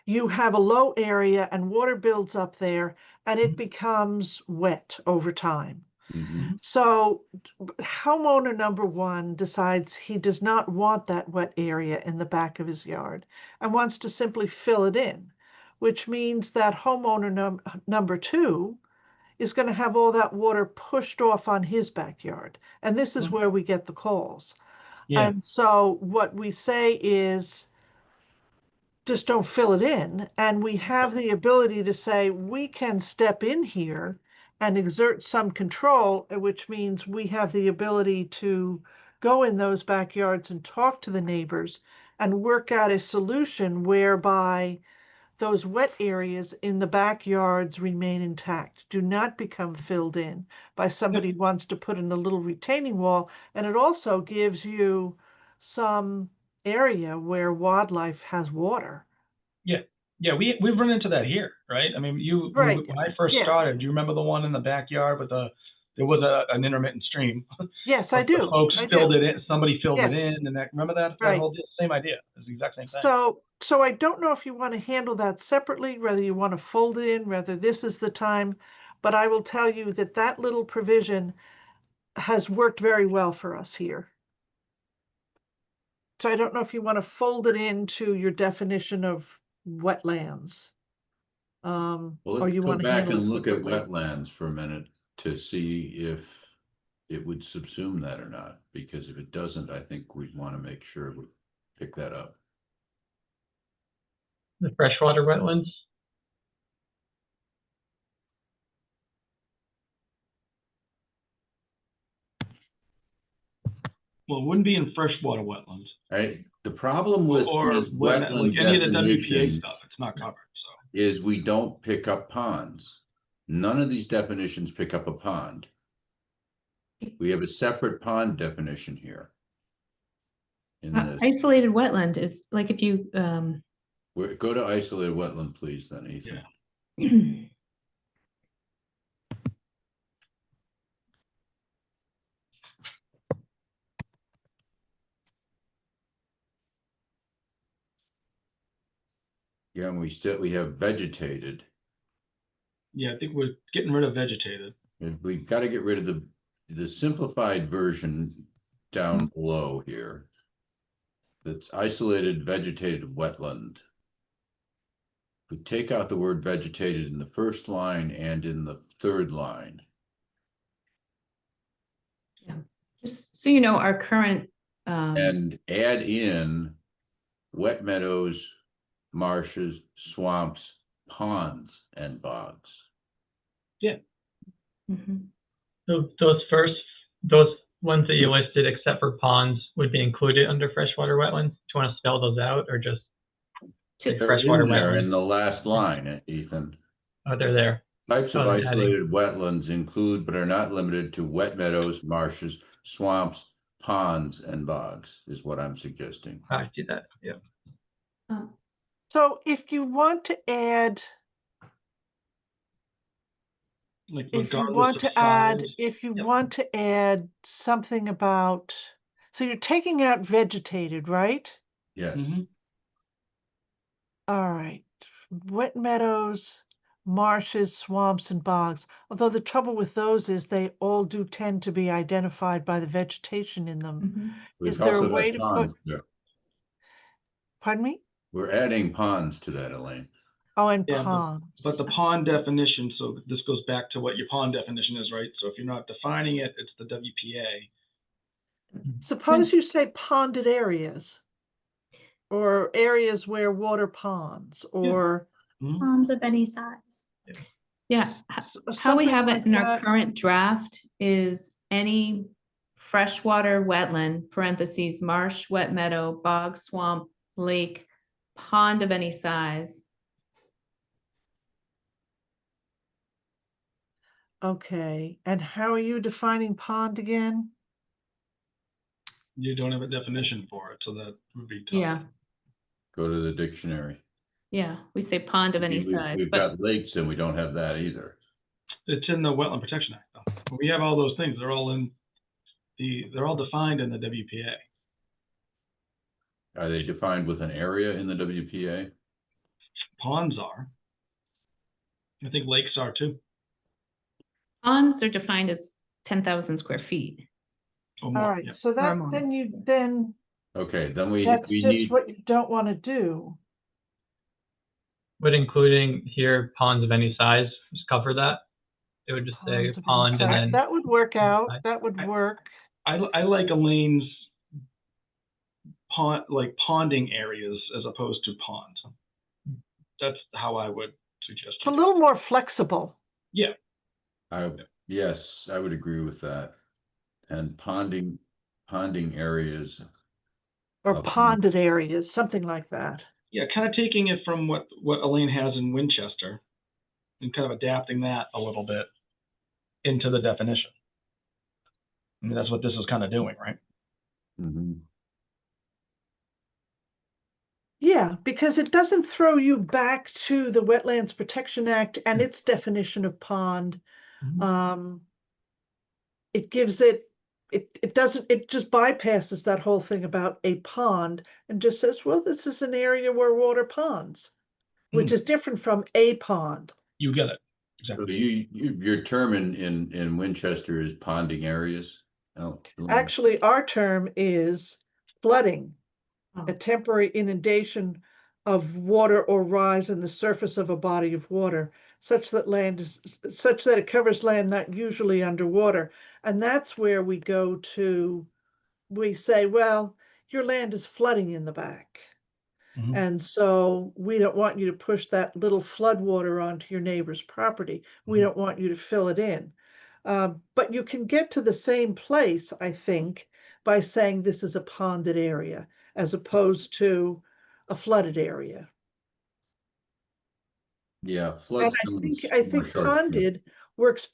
You have a low area and water builds up there and it becomes wet over time. So homeowner number one decides he does not want that wet area in the back of his yard and wants to simply fill it in, which means that homeowner number two is going to have all that water pushed off on his backyard. And this is where we get the calls. Yeah. And so what we say is, just don't fill it in. And we have the ability to say, we can step in here and exert some control, which means we have the ability to go in those backyards and talk to the neighbors and work out a solution whereby those wet areas in the backyards remain intact, do not become filled in by somebody who wants to put in a little retaining wall. And it also gives you some area where wildlife has water. Yeah, we've run into that here, right? I mean, Right. when I first Yeah. started, do you remember the one in the backyard with there was an intermittent stream? Yes, I But the do. folks I filled do. it in, somebody filled it Yes. in, and remember that Right. whole same idea. It's the exact same thing. So I don't know if you want to handle that separately, whether you want to fold it in, whether this is the time, but I will tell you that that little provision has worked very well for us here. So I don't know if you want to fold it into your definition of wetlands. Well, Or let's you go want to back handle it and look at separately. wetlands for a minute to see if it would subsume that or not, because if it doesn't, I think we'd want to make sure we pick that up. The freshwater wetlands. Well, it wouldn't be in freshwater wetlands. Right. The problem with or these like wetland any of the WPA definitions stuff, it's not covered. So is we don't pick up ponds. None of these definitions pick up a pond. We have a separate pond definition here. In this, Isolated wetland is like if you, go to isolated wetland, please, then, Ethan. Yeah. Yeah, and we have vegetated. Yeah, I think we're getting rid of vegetated. And we've got to get rid of the simplified version down below here. That's isolated vegetated wetland. We take out the word vegetated in the first line and in the third line. yeah, just so you know, our current, And add in wet meadows, marshes, swamps, ponds, and bogs. Yeah. mhm. So those ones that you listed, except for ponds, would be included under freshwater wetlands. Do you want to spell those out or just Two- They're freshwater in there wetlands? in the last line, Ethan. Oh, they're there. Types of Oh, they're adding. isolated wetlands include, but are not limited to wet meadows, marshes, swamps, ponds, and bogs, is what I'm suggesting. I see that. Yeah. So if you want to add, Like if you regardless want of to add, size. if you Yep. want to add something about So you're taking out vegetated, right? Yes, Mhm. All right. Wet meadows, marshes, swamps, and bogs. Although the trouble with those is they all do tend to be identified by the vegetation in them. Mhm. we've Is there a also way got to put, ponds there. pardon me? We're adding ponds to that, Elaine. Oh, and Yeah, ponds. But the pond definition, so this goes back to what your pond definition is, right? So if you're not defining it, it's the WPA. Suppose you say ponded areas or areas where water ponds or Mhm. Ponds of any size. Yeah, how we something have like it in our that. current draft is any freshwater wetland, parentheses, marsh, wet meadow, bog, swamp, lake, pond of any size. Okay, and how are you defining pond again? You don't have a definition for it, so that would be tough. Yeah, Go to the dictionary. yeah, we say pond of any size, We've but got lakes and we don't have that either. It's in the Wetland Protection Act, though. We have all those things. They're all defined in the WPA. Are they defined with an area in the WPA? Ponds are. I think lakes are too. ponds are defined as 10,000 square feet. Or All more. right, Yeah. so that more. then Okay, then that's we just need, what you don't want to do. Would including here ponds of any size just cover that? It would just say Ponds of any pond and size. then. That would work out. size. That would work. I like Elaine's ponding areas as opposed to pond. That's how I would suggest It's a it. little more flexible. Yeah. yes, I would agree with that. And ponding areas. Or Okay. ponded areas, something like that. Yeah, kind of taking it from what Elaine has in Winchester and kind of adapting that a little bit into the definition. I mean, that's what this is kind of doing, right? Mhm. Yeah, because it doesn't throw you back to the Wetlands Protection Act and its definition of pond. Mhm. It gives it doesn't, it just bypasses that whole thing about a pond and just says, well, this is an area where water ponds, which is different from a pond. You get it. So Exactly. your term in Winchester is ponding areas? Oh, Actually, our term is flooding, Oh. a temporary inundation of water or rise in the surface of a body of water, such that it covers land not usually underwater. And that's where we say, well, your land is flooding in the back. Mhm. And so we don't want you to push that little flood water onto your neighbor's property. We don't want you to fill it in. But you can get to the same place, I think, by saying this is a ponded area as opposed to a flooded area. Yeah, flood And sounds I more think short-term. ponded works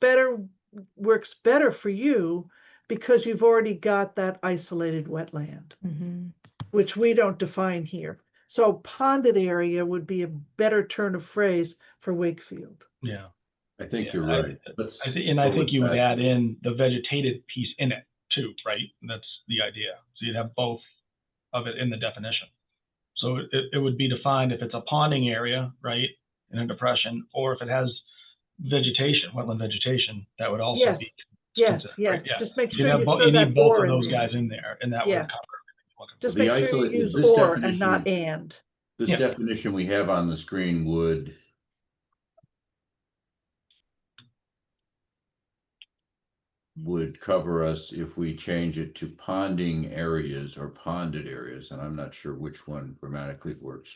better for you because you've already got that isolated wetland, Mhm. which we don't define here. So ponded area would be a better turn of phrase for Wakefield. Yeah. I think Yeah, you're right. I think you would add in the vegetated piece in it too, right? That's the idea. So you'd have both of it in the definition. So it would be defined if it's a ponding area, right, in a depression, or if it has vegetation, wetland vegetation, that would also Yes, be yes, considered, right? yes. Yeah. Just make You'd sure have you both. throw You that need both or of in those there. guys in there, and that would Yeah. cover everything you're looking for. Just The make sure you isolated- use this or and definition- not and. This Yeah. definition we have on the screen would cover us if we change it to ponding areas or ponded areas, and I'm not sure which one grammatically works.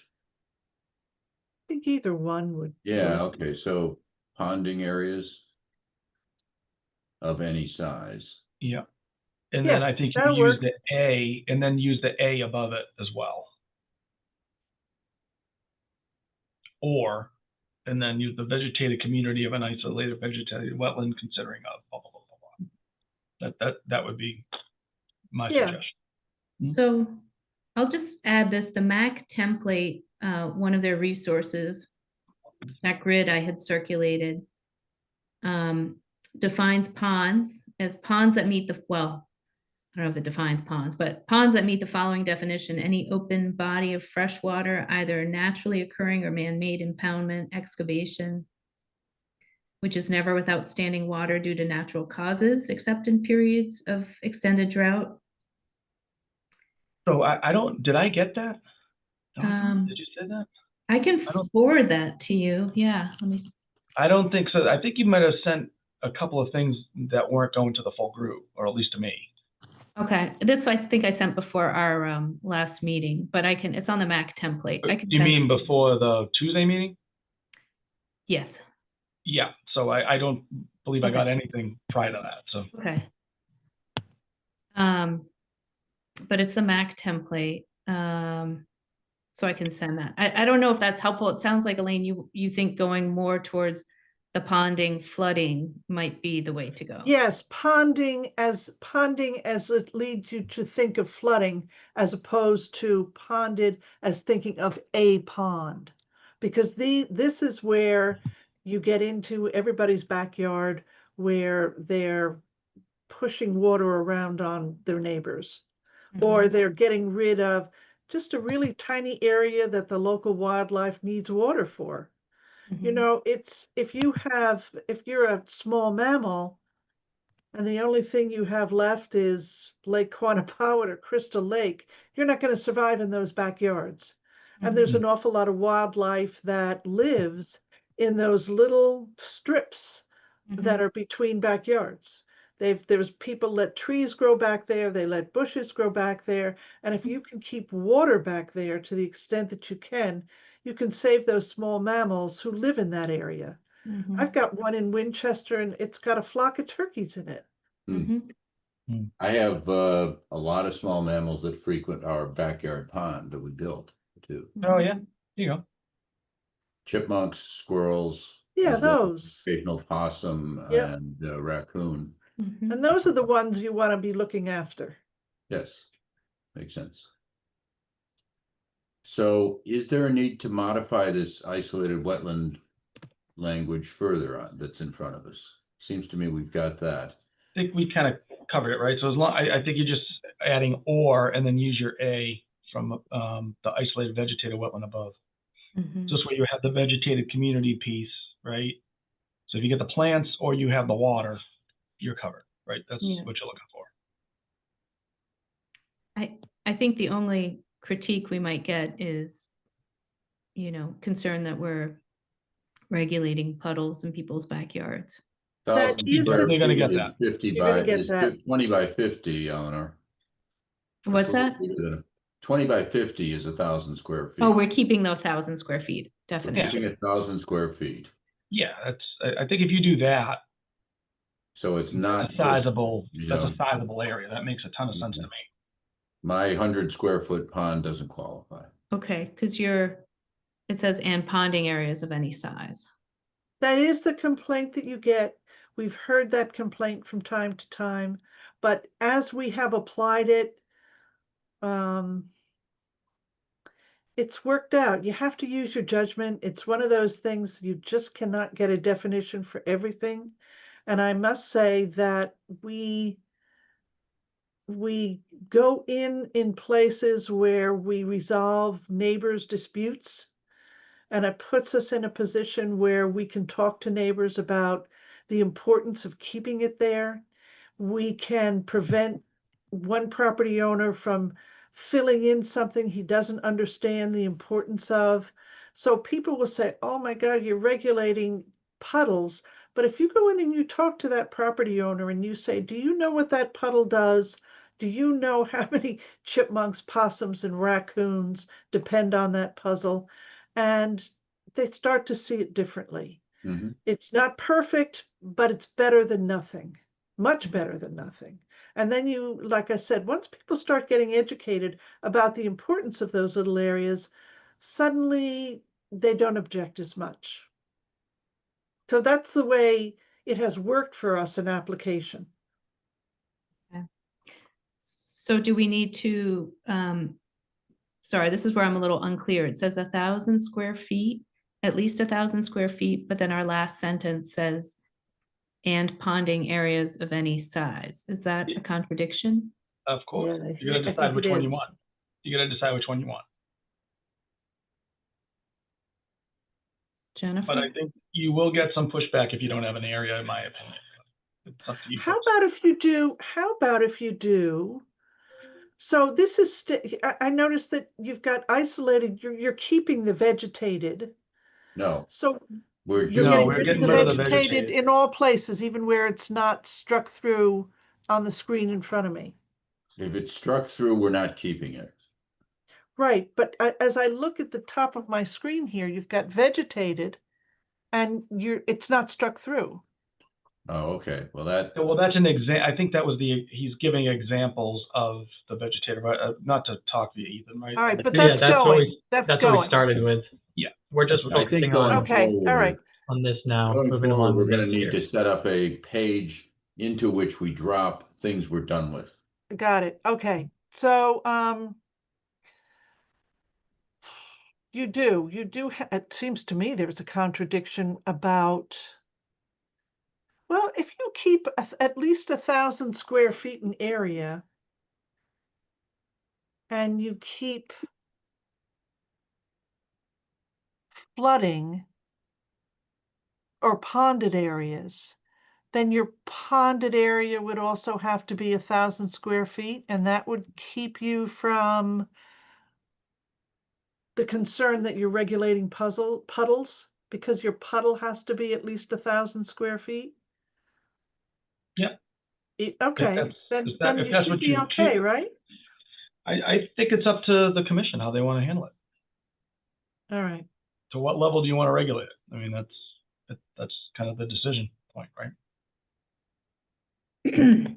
I think either one would. Yeah, okay, so ponding areas of any size. Yeah. And Yeah, then I think you that'll use work. the A and then use the A above it as well. Or, and then use the vegetated community of an isolated vegetated wetland considering of blah, blah, blah, blah, blah. That would be my Yeah. suggestion. So I'll just add this, the MAC template, one of their resources, that grid I had circulated, defines ponds as ponds that meet don't know if it defines ponds, but ponds that meet the following definition: any open body of fresh water, either naturally occurring or man-made impoundment, excavation, which is never without standing water due to natural causes, except in periods of extended drought. So I don't, did I get that? Um, Did you say that? I can don't- forward that to you. Yeah, let me. I don't think so. I think you might have sent a couple of things that weren't going to the full group, or at least to me. Okay, this I think I sent before our last meeting, but I can, it's on the Mac template. I can You send. mean before the Tuesday meeting? Yes, Yeah, so I don't believe I Okay. got anything prior to that, so. okay. But it's the Mac template. So I can send that. I don't know if that's helpful. It sounds like, Elaine, you think going more towards the ponding, flooding might be the way to go. Yes, ponding as it leads you to think of flooding as opposed to ponded as thinking of a pond. Because this is where you get into everybody's backyard where they're pushing water around on their neighbors, or they're getting rid of just a really tiny area that the local wildlife needs water for. You Mhm. know, it's if you're a small mammal and the only thing you have left is Lake Quannapowitt or Crystal Lake, you're not going to survive in those backyards. And there's an awful lot of wildlife that lives in those little strips that are between backyards. There's people let trees grow back there, they let bushes grow back there, and if you can keep water back there to the extent that you can save those small mammals who live in that area. Mhm. I've got one in Winchester and it's got a flock of turkeys in it. Mhm. I have a lot of small mammals that frequent our backyard pond that we built too. Oh, yeah, here you go. Chipmunks, squirrels. Yeah, as well as those. occasional possum Yep. and raccoon. Mhm. And those are the ones you want to be looking after. Yes, makes sense. So is there a need to modify this isolated wetland language further on that's in front of us? Seems to me we've got that. I think we kind of covered it, right? So as long, I think you're just adding or and then use your A from the isolated vegetated wetland above. Mhm. Just where you have the vegetated community piece, right? So if you get the plants or you have the water, you're covered, right? That's Yeah. what you're looking for. I think the only critique we might get is, concern that we're regulating puddles in people's backyards. That 1,000 is square the- You're gonna get feet that. is 50 You're by, gonna get is that. 20 by 50, Eleanor. What's That's that? what we're gonna- 20 by 50 is 1,000 square feet. Oh, we're keeping the 1,000 square feet We're definition. keeping 1,000 square feet. Yeah, I think if you do that, So it's not that's a just, sizable, you that's know, a sizable area. That makes a ton of sense to me. my 100 square foot pond doesn't qualify. Okay, because it says and ponding areas of any size. That is the complaint that you get. We've heard that complaint from time to time, but as we have applied it, it's worked out. You have to use your judgment. It's one of those things you just cannot get a definition for everything. And I must say that we go in places where we resolve neighbors' disputes, and it puts us in a position where we can talk to neighbors about the importance of keeping it there. We can prevent one property owner from filling in something he doesn't understand the importance of. So people will say, oh my God, you're regulating puddles. But if you go in and you talk to that property owner and you say, do you know what that puddle does? Do you know how many chipmunks, possums, and raccoons depend on that puzzle? And they start to see it differently. Mhm. It's not perfect, but it's better than nothing, much better than nothing. And then like I said, once people start getting educated about the importance of those little areas, suddenly they don't object as much. So that's the way it has worked for us in application. So do we need to, sorry, this is where I'm a little unclear. It says 1,000 square feet, at least 1,000 square feet, but then our last sentence says and ponding areas of any size. Is that a contradiction? Of course. Yeah, You gotta I decide think which it one you is. want. You gotta decide which one you want. But Jennifer? I think you will get some pushback if you don't have an area, in my opinion. It's up to you How folks. about if you do, so this is, I noticed that you've got isolated, you're keeping the vegetated. No, So we're you're No, getting we're rid of getting the rid of the vegetated vegetated. in all places, even where it's not struck through on the screen in front of me. if it's struck through, we're not keeping it. Right, but as I look at the top of my screen here, you've got vegetated and it's not struck through. Oh, okay. Well, that, Well, that's I think that was he's giving examples of the vegetative, not to talk via Ethan, right? All right, but Yeah, that's that's what going, we, that's that's what we going. started with. Yeah. We're just I think focusing going on, Okay, all right, on this now, going moving forward, along we're the gonna list need here. to set up a page into which we drop things we're done with. got it. Okay, so you do, it seems to me there's a contradiction about, well, if you keep at least 1,000 square feet in area and you keep flooding or ponded areas, then your ponded area would also have to be 1,000 square feet, and that would keep you from the concern that you're regulating puddles, because your puddle has to be at least 1,000 square feet. Yeah. Okay, then if you that's should what be you okay, choose. right? I think it's up to the commission how they want to handle it. All right. To what level do you want to regulate it? I mean, that's kind of the decision point, right? I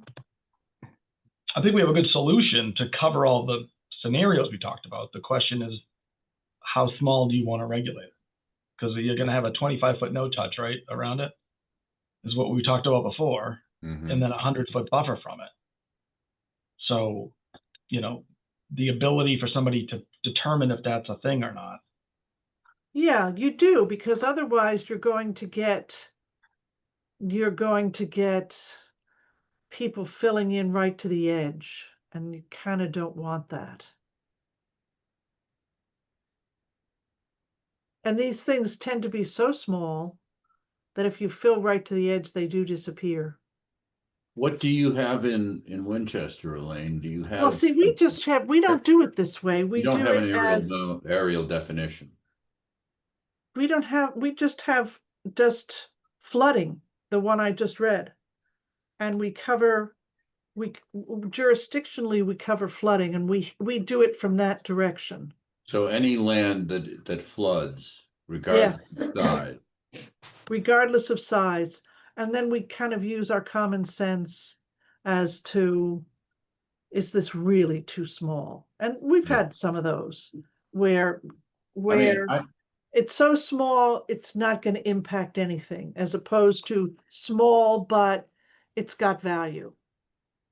think we have a good solution to cover all the scenarios we talked about. The question is, how small do you want to regulate it? Because you're going to have a 25-foot no touch, right, around it, is what we talked about before, Mhm. and then a 100-foot buffer from it. So, the ability for somebody to determine if that's a thing or not. Yeah, you do, because otherwise you're going to get people filling in right to the edge, and you kind of don't want that. And these things tend to be so small that if you fill right to the edge, they do disappear. What do you have in Winchester, Elaine? Do you have? Well, see, we don't do it this way. You We don't do have it an as, aerial definition. we just have just flooding, the one I just read. And jurisdictionally, we cover flooding, and we do it from that direction. So any land that floods, regardless of size. Regardless of size. And then we kind of use our common sense as to, is this really too small? And we've had some of those where it's so small, it's not going to impact anything, as opposed to small, but it's got value.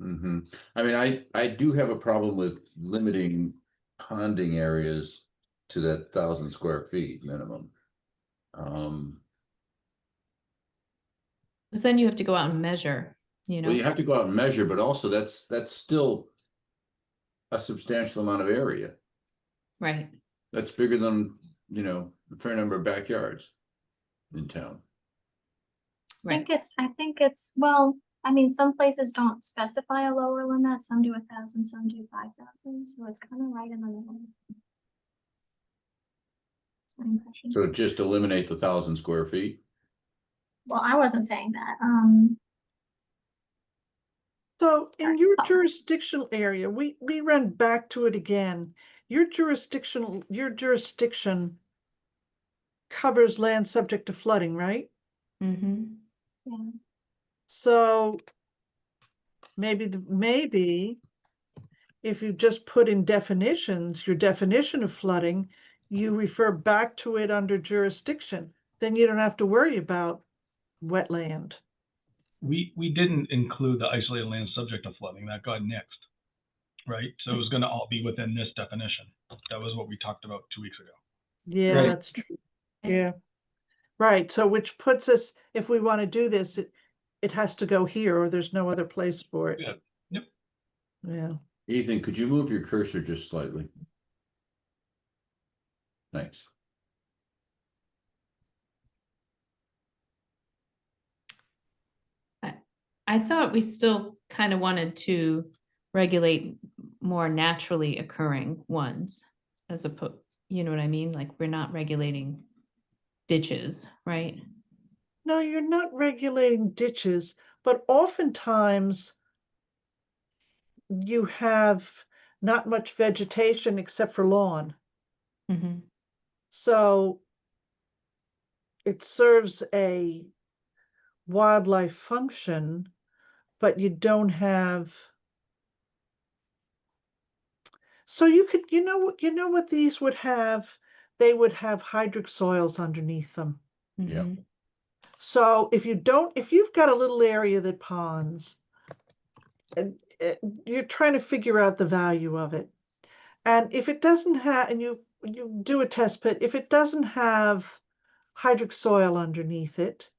Mm-hmm. I mean, I do have a problem with limiting ponding areas to that 1,000 square feet minimum. Because then you have to go out and measure, Well, you have to go out and measure, but also that's still a substantial amount of area. Right. That's bigger than, a fair number of backyards in town. Right. I think it's, well, I mean, some places don't specify a lower limit, some do 1,000, some do 5,000, so it's kind of right in the middle. That's my impression. So just eliminate the 1,000 square feet? Well, I wasn't saying that. So in your jurisdictional area, we run back to it again. Your jurisdiction covers land subject to flooding, right? Mm-hmm. Yeah. So maybe if you just put in definitions, your definition of flooding, you refer back to it under jurisdiction. Then you don't have to worry about wetland. We didn't include the isolated land subject to flooding. That got nixed, right? So it was going to all be within this definition. That was what we talked about 2 weeks ago. Yeah, Right. that's true. Yeah. Right. So which puts us, if we want to do this, it has to go here, or there's no other place for it. Yeah. Yep. Yeah. Ethan, could you move your cursor just slightly? Thanks. I thought we still kind of wanted to regulate more naturally occurring ones as opposed, you know what I mean? Like we're not regulating ditches, right? No, you're not regulating ditches, but oftentimes you have not much vegetation except for lawn. Mhm. So it serves a wildlife function, but you don't have. So you could, you know what these would have? They would have hydric soils underneath them. Yeah. Mhm. So if you've got a little area that ponds, and you're trying to figure out the value of it. And if it doesn't have, and you do a test pit, if it doesn't have hydric soil underneath it,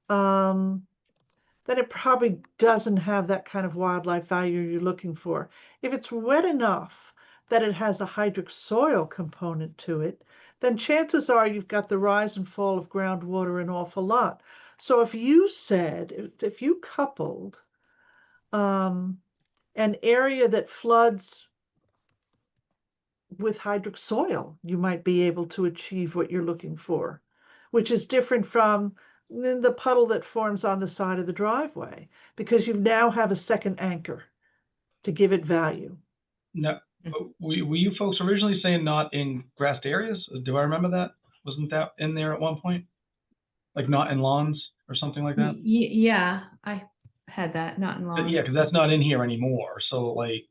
then it probably doesn't have that kind of wildlife value you're looking for. If it's wet enough that it has a hydric soil component to it, then chances are you've got the rise and fall of groundwater an awful lot. So if you coupled an area that floods with hydric soil, you might be able to achieve what you're looking for, which is different from the puddle that forms on the side of the driveway, because you now have a second anchor to give it value. No, were you folks originally saying not in grassed areas? Do I remember that? Wasn't that in there at one point? Like not in lawns or something like that? Yeah, I had that, not in lawn. Yeah, because that's not in here anymore. So like,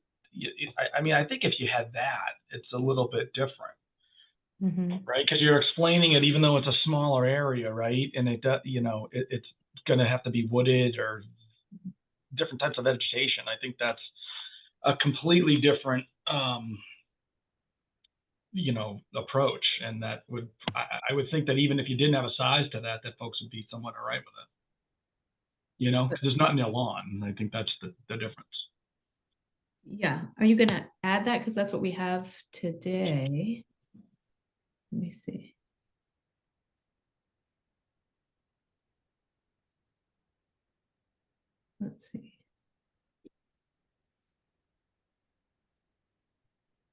I mean, I think if you had that, it's a little bit different, Mhm. right? Because you're explaining it, even though it's a smaller area, right? And it does, it's going to have to be wooded or different types of vegetation. I think that's a completely different, approach. And that would, I would think that even if you didn't have a size to that, that folks would be somewhat all right with it. Because there's not in their lawn. I think that's the difference. Yeah, are you gonna add that? Because that's what we have today. Let me see. Let's see.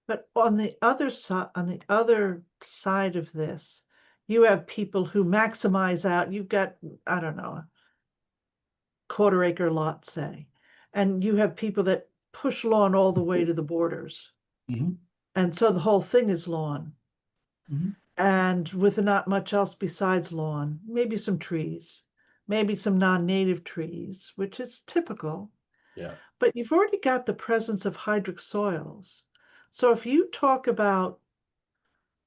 But on the other side of this, you have people who maximize out. You've got, I don't know, a quarter acre lot, say, and you have people that push lawn all the way to the borders. Mhm. And so the whole thing is lawn. Mhm. And with not much else besides lawn, maybe some trees, maybe some non-native trees, which is typical. Yeah. But you've already got the presence of hydric soils. So if you talk about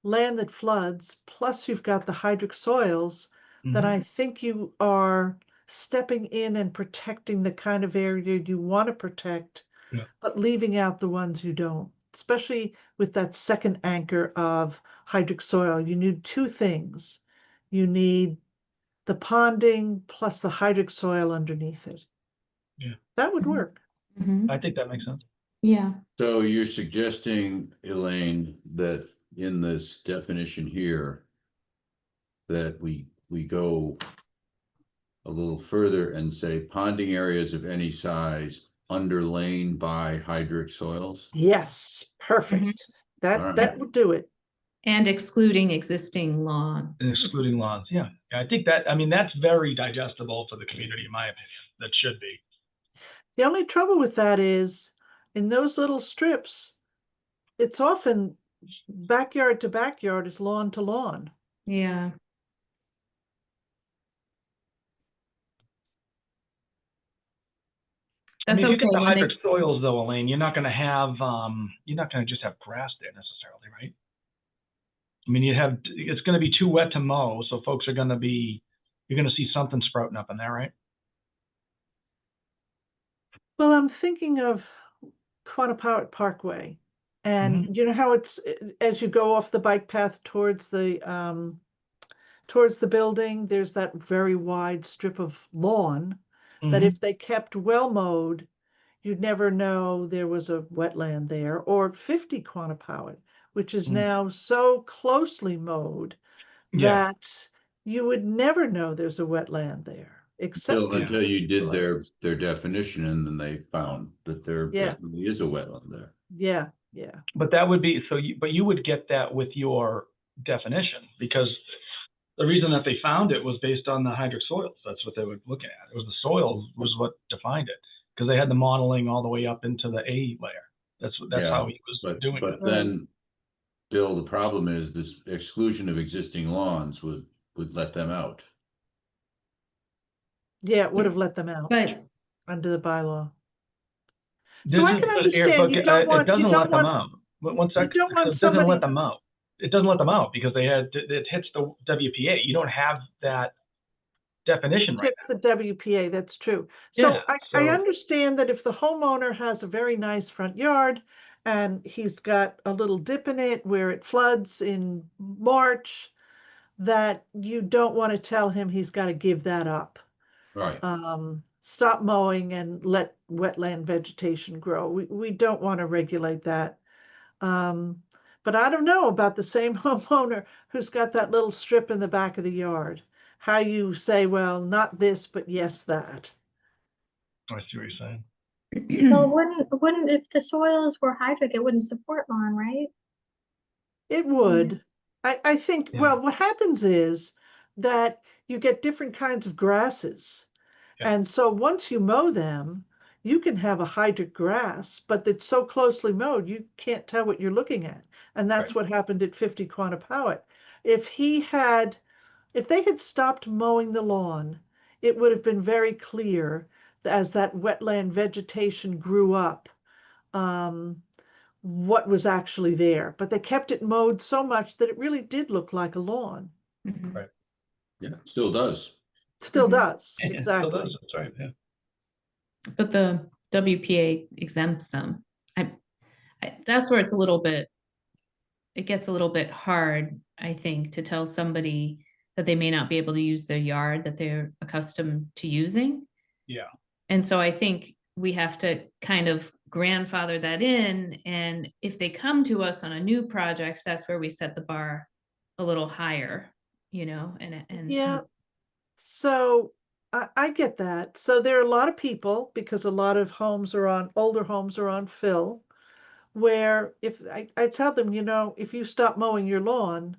land that floods, plus you've got the hydric soils, then I Mhm. think you are stepping in and protecting the kind of area you want to protect, Yeah. but leaving out the ones you don't, especially with that second anchor of hydric soil. You need two things. You need the ponding plus the hydric soil underneath it. Yeah. That would Mhm. work. Mhm. I think that makes sense. Yeah, So you're suggesting, Elaine, that in this definition here, that we go a little further and say ponding areas of any size underlain by hydric soils? Yes, perfect. All That right. that would do it. and excluding existing lawn. And which excluding is- lawns, yeah. I think that, I mean, that's very digestible for the community, in my opinion. That should be. The only trouble with that is in those little strips, it's often backyard to backyard is lawn to lawn. Yeah, I mean, that's if you get okay the when they, hydric soils though, Elaine, you're not gonna have, you're not gonna just have grass there necessarily, right? I mean, it's gonna be too wet to mow, so folks are gonna be, you're gonna see something sprouting up in there, right? Well, I'm thinking of Quantapowhat Parkway. And Mhm. you know how it's as you go off the bike path towards the building, there's that very wide strip of lawn that Mhm. if they kept well mowed, you'd never know there was a wetland there, or 50 Quannapowitt, which is now so closely mowed Yeah. that you would never know there's a wetland there, except Until, through until you did soils. their definition and then they found that there Yeah. definitely is a wetland there. Yeah, yeah. But that would be, but you would get that with your definition, because the reason that they found it was based on the hydric soils. That's what they were looking at. It was the soils was what defined it, because they had the modeling all the way up into the A layer. That's Yeah, how he was doing But it. then, Bill, the problem is this exclusion of existing lawns would let them out. Yeah, it would have let them out But under the bylaw. This So I is can the understand you don't it want, doesn't you let don't them want, out. One you sec, don't so want it doesn't let somebody them out. It doesn't let them out because it hits the WPA. You don't have that definition right tips the WPA, that's true. now. So Yeah, I so understand that if the homeowner has a very nice front yard and he's got a little dip in it where it floods in March, that you don't want to tell him he's got to give that up. Right. Stop mowing and let wetland vegetation grow. We don't want to regulate that. But I don't know about the same homeowner who's got that little strip in the back of the yard. How you say, well, not this, but yes, that. I see what you're saying. Well, wouldn't if the soils were hydric, it wouldn't support lawn, right? It would. I think, Yeah. well, what happens is that you get different kinds of grasses. Yeah. And so once you mow them, you can have a hydric grass, but it's so closely mowed, you can't tell what you're looking at. And that's Right. what happened at 50 Quannapowitt. If they had stopped mowing the lawn, it would have been very clear as that wetland vegetation grew up, what was actually there. But they kept it mowed so much that it really did look like a lawn. Right. Yeah, still does. Still Mhm. does, Yeah, it still exactly. does. That's right. Yeah. but the WPA exempts them. That's where it gets a little bit hard, I think, to tell somebody that they may not be able to use their yard that they're accustomed to using. Yeah. And so I think we have to kind of grandfather that in. And if they come to us on a new project, that's where we set the bar a little higher, and Yeah. So I get that. So there are a lot of people, because a lot of older homes are on fill, where if I tell them, if you stop mowing your lawn,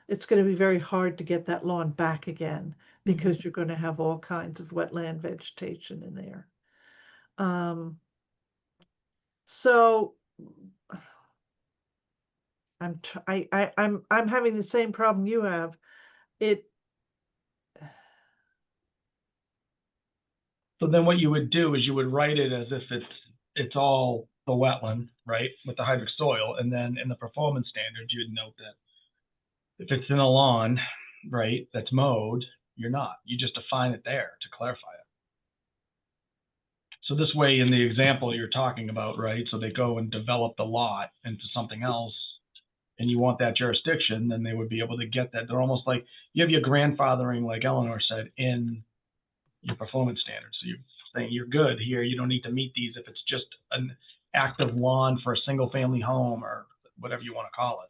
it's going to be very hard to get that lawn back again because you're going to have all kinds of wetland vegetation in there. So I'm having the same problem you have. So then what you would do is you would write it as if it's all the wetland, right, with the hydric soil, and then in the performance standards you'd note that if it's in a lawn, right, that's mowed, you're not. You just define it there to clarify it. So this way, in the example you're talking about, right, so they go and develop the lot into something else, and you want that jurisdiction, then they would be able to get that. They're almost like you have your grandfathering, like Eleanor said, in your performance standards. So you're saying you're good here. You don't need to meet these if it's just an active lawn for a single family home or whatever you want to call it.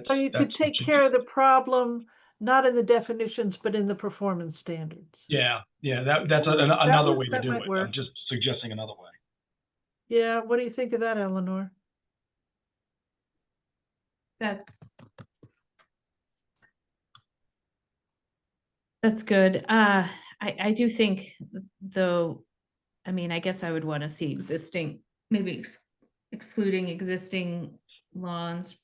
So you could take care of the problem, not in the definitions, but in the performance standards. Yeah, that's another way to that do might it. work. I'm just suggesting another way. Yeah, what do you think of that, Eleanor? That's good. I do think, though, I guess I would want to see maybe excluding existing lawns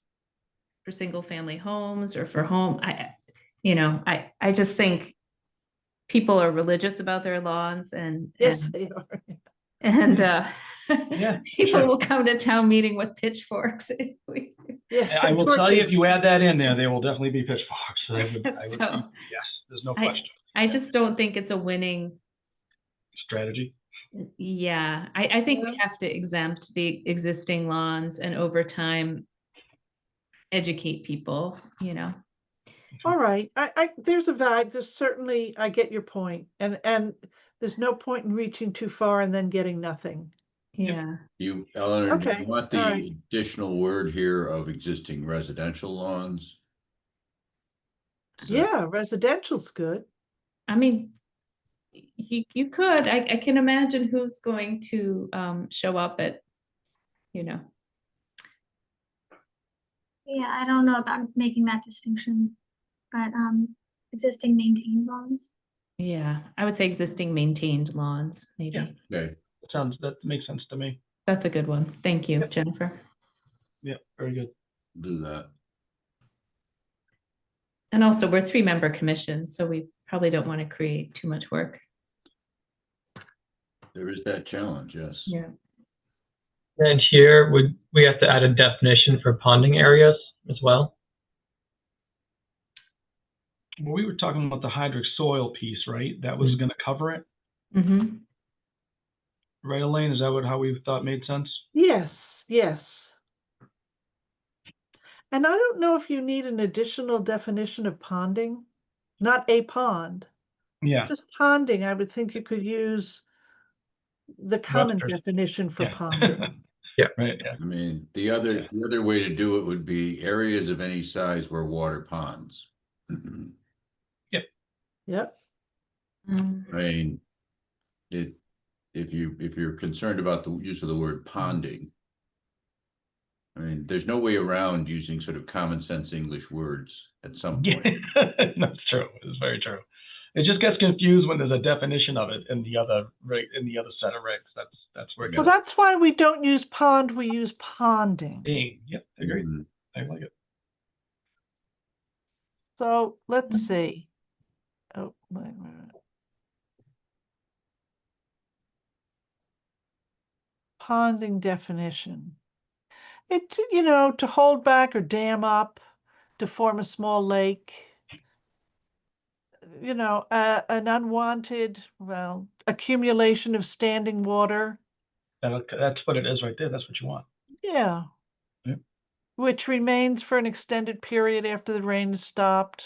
for single family homes or for home. I just think people are religious about their lawns Yes, they are. Yeah, people sure. will come to town meeting with pitchforks. Yes, I will tell you, if torches. you add that in there, there will definitely be pitchforks. So So- yes, there's no question. I just don't think it's a winning. Strategy. Yeah, I think we Yeah. have to exempt the existing lawns and over time educate people, All right, there's certainly, I get your point, and there's no point in reaching too far and then getting nothing. Yeah. Eleanor, do Okay, you want all the right. additional word here of existing residential lawns? Is that- Yeah, residential's good. I mean, you could, I can imagine who's going to show up at, you know, Yeah, I don't know about making that distinction, but existing maintained lawns. yeah, I would say existing maintained lawns, maybe. Yeah. Okay, That makes sense to me. That's a good one. Thank you, Yep. Jennifer. Yeah, very good. do that. And also, we're 3-member commission, so we probably don't want to create too much work. There is that challenge, yes. Yeah. And here we have to add a definition for ponding areas as well. Well, we were talking about the hydric soil piece, right? That was going to cover it, Mm-hmm. right, Elaine? Is that how we thought made sense? Yes, yes. And I don't know if you need an additional definition of ponding, not a pond. Yeah. Just ponding, I would think you could use the common Webster's. definition for Yeah. ponding. Right. Yeah. I mean, the other way to do it would be areas of any size where water ponds. Yep. I mean, if you're concerned about the use of the word ponding, I mean, there's no way around using sort of common sense English words at some point. That's true. It's very true. It just gets confused when there's a definition of it in the other set of regs. That's where it Well, gets that's why we don't use pond, we use ponding. being. Yep, agreed. Mhm. I like it. So let's see. Oh, wait a minute. Ponding definition. It, to hold back or dam up, to form a small lake. An unwanted, accumulation of standing water. That's what it is right there. That's what you want. Yeah. Yep. Which remains for an extended period after the rain has stopped.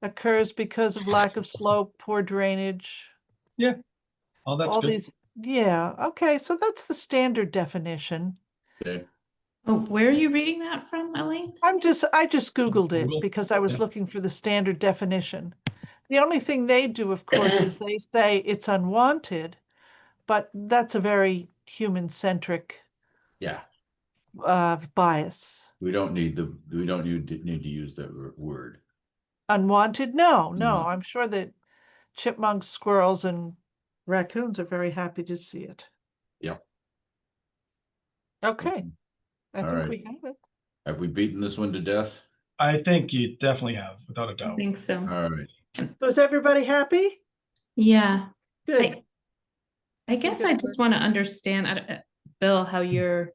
Occurs because of lack of slope, poor drainage. Yeah. Oh, that's All good. these, yeah. Okay, so that's the standard definition. Okay. Oh, where are you reading that from, Elaine? I just Googled it Google? because I was Yeah. looking for the standard definition. The only thing they do, of course, is they say it's unwanted, but that's a very human-centric Yeah, bias. we don't need to use that word. Unwanted? No, No. I'm sure that chipmunks, squirrels, and raccoons are very happy to see it. Yep. Okay, I All think right. we have it. Have we beaten this one to death? I think you definitely have, without a I doubt. think so. All right. So is everybody happy? Yeah. Good. I guess I just want to understand, Bill, how you're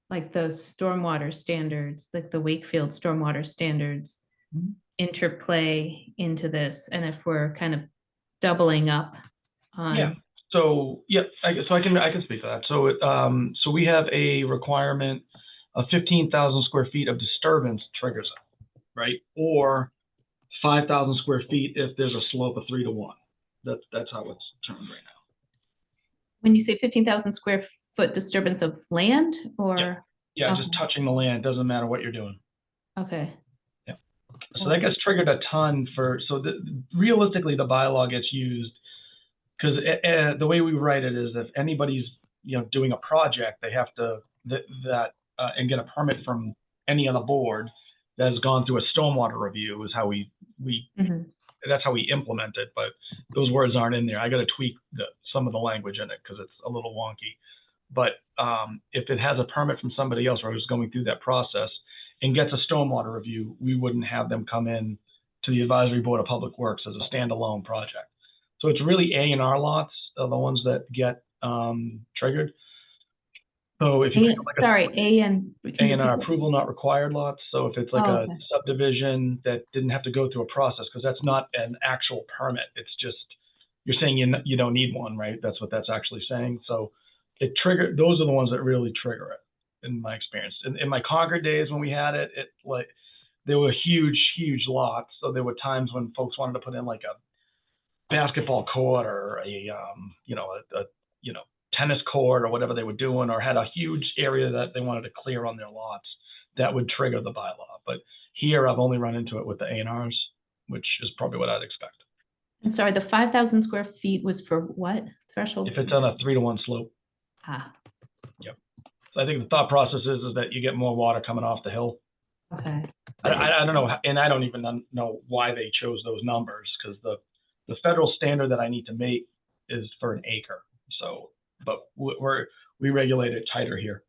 like the stormwater standards, like the Wakefield stormwater standards Mhm. interplay into this, and if we're kind of doubling up on. Yeah. So yeah, I can speak to that. So we have a requirement of 15,000 square feet of disturbance triggers it, right? Or 5,000 square feet if there's a slope of 3 to 1. That's how it's termed right now. When you say 15,000 square foot disturbance of land or? Yeah, just Okay. touching the land, doesn't matter what you're doing. Okay. So that gets triggered a ton realistically, the bylaw gets used because the way we write it is if anybody's doing a project, they have to and get a permit from any other board that has gone through a stormwater review is how we Mhm. that's how we implement it. But those words aren't in there. I got to tweak some of the language in it because it's a little wonky. But if it has a permit from somebody else or who's going through that process and gets a stormwater review, we wouldn't have them come in to the Advisory Board of Public Works as a standalone project. So it's really A&R lots are the ones that get triggered. So if you think of like Sorry, can you A&R repeat that? approval not required lots, so if it's like Oh, a okay. subdivision that didn't have to go through a process, because that's not an actual permit, it's just you're saying you don't need one, right? That's what that's actually saying. So it triggered. Those are the ones that really trigger it, in my experience. In my Concord days when we had it, there were huge lots. So there were times when folks wanted to put in like a basketball court or a tennis court or whatever they were doing, or had a huge area that they wanted to clear on their lots, that would trigger the bylaw. But here I've only run into it with the A&Rs, which is probably what I'd expect. I'm sorry, the 5,000 square feet was for what threshold? If it's on a 3-to-1 slope. Ah, So I think the thought process is that you get more water coming off the hill. okay. I don't know, and I don't even know why they chose those numbers, because the federal standard that I need to make is for an acre. So, but we regulate it tighter here.